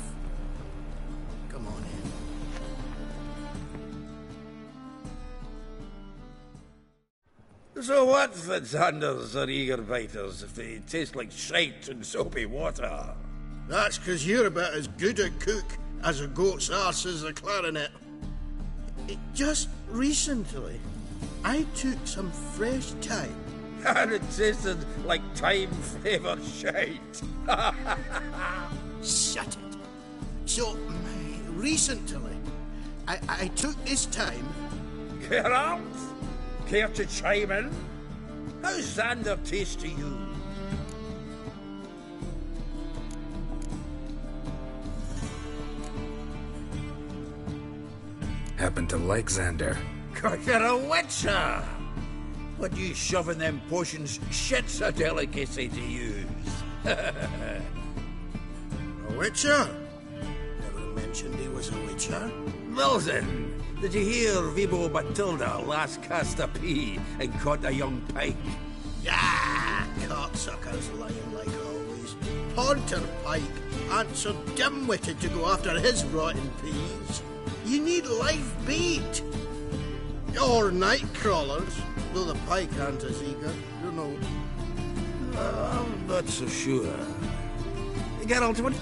Come on in. So what, Fitzhanders or eager biters, if they taste like shite and soapy water? That's 'cause you're about as good a cook as a goat's arse is a clarinet. Just recently, I took some fresh thyme. And it tasted like thyme-flavoured shite. Shut it. So, recently, I took this thyme. Geralt? Care to chime in? How's Xander taste to you? Happen to like Xander. You're a witcher! What you shoving them potions shit's a delicacy to use. A witcher? Never mentioned he was a witcher. Bilzen, did you hear Vibo Matilda last cast a pea and caught a young pike? Ah, cocksuckers lying like always. Ponter Pike aren't so dim-witted to go after his rotten peas. You need live bait. Or night crawlers, though the pike aren't as eager, you know. I'm not so sure. Geralt, what...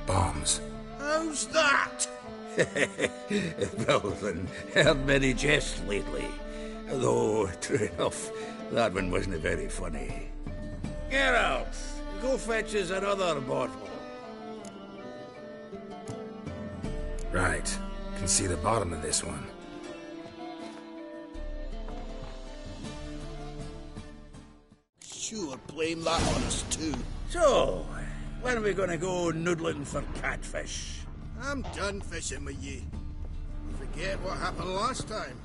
Bombs. How's that? Bilzen, heard many jests lately. Though, true enough, that one wasn't very funny. Geralt, go fetch us another bottle. Right. Can see the bottom of this one. Sure, blame that on us too. So, when are we gonna go noodling for catfish? I'm done fishing with you. Forget what happened last time.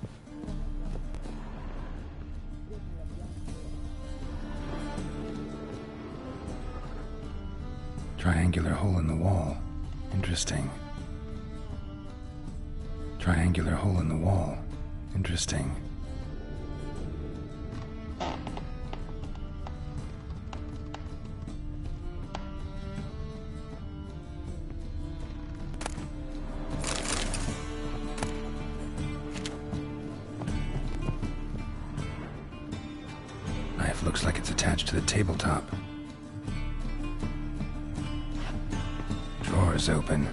Triangular hole in the wall. Interesting. Triangular hole in the wall. Interesting. Knife looks like it's attached to the tabletop. Drawer's open.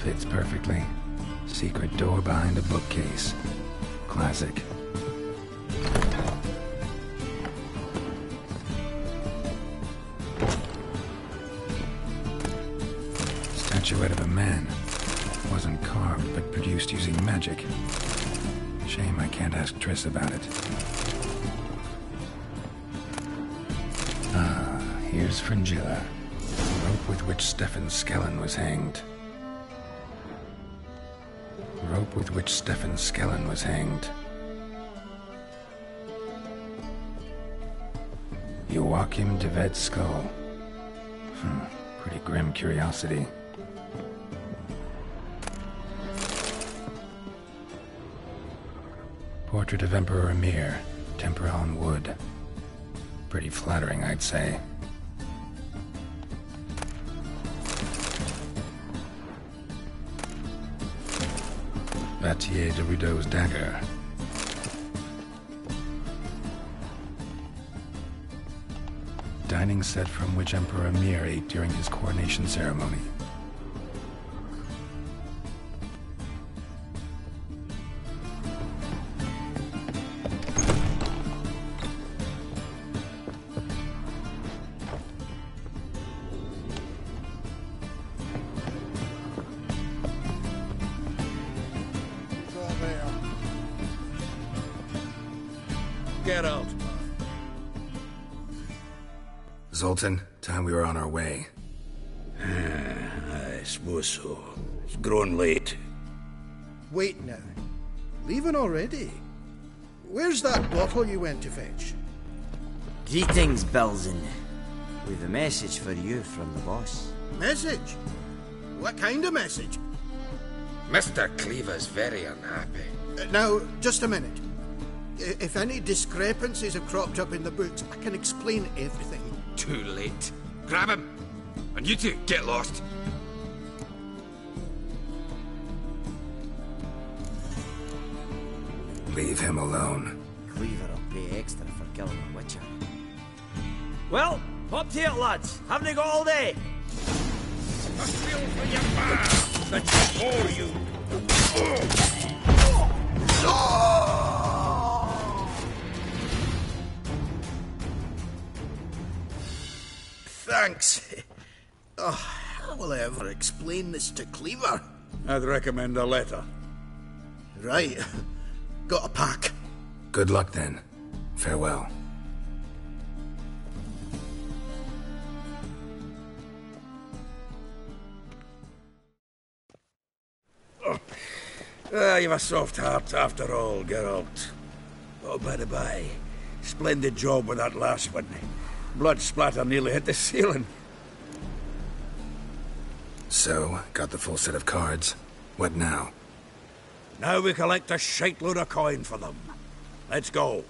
Fits perfectly. Secret door behind a bookcase. Classic. Statuette of a man. Wasn't carved, but produced using magic. Shame I can't ask Triss about it. Ah, here's Fringilla. The rope with which Stefan Skellen was hanged. Rope with which Stefan Skellen was hanged. Joachim de Ved's skull. Pretty grim curiosity. Portrait of Emperor Emir, tempera on wood. Pretty flattering, I'd say. Vatier de Rudeau's dagger. Dining set from which Emperor Emir ate during his coronation ceremony. Get out. Zoltan, time we were on our way. I suppose so. It's grown late. Wait now. Leaving already? Where's that bottle you went to fetch? Greetings, Bilzen. We've a message for you from the boss. Message? What kind of message? Mr. Cleaver's very unhappy. Now, just a minute. If any discrepancies have cropped up in the books, I can explain everything. Too late. Grab him! And you two, get lost! Leave him alone. Cleaver will pay extra for killing a witcher. Well, up to it, lads. Haven't you got all day? A feel for your man that's for you. Thanks. How will I ever explain this to Cleaver? I'd recommend a letter. Right. Got a pack. Good luck then. Farewell. You've a soft heart after all, Geralt. Oh, by the by, splendid job with that last one. Blood splatter nearly hit the ceiling. So, got the full set of cards. What now? Now we collect a shite load of coin for them. Let's go.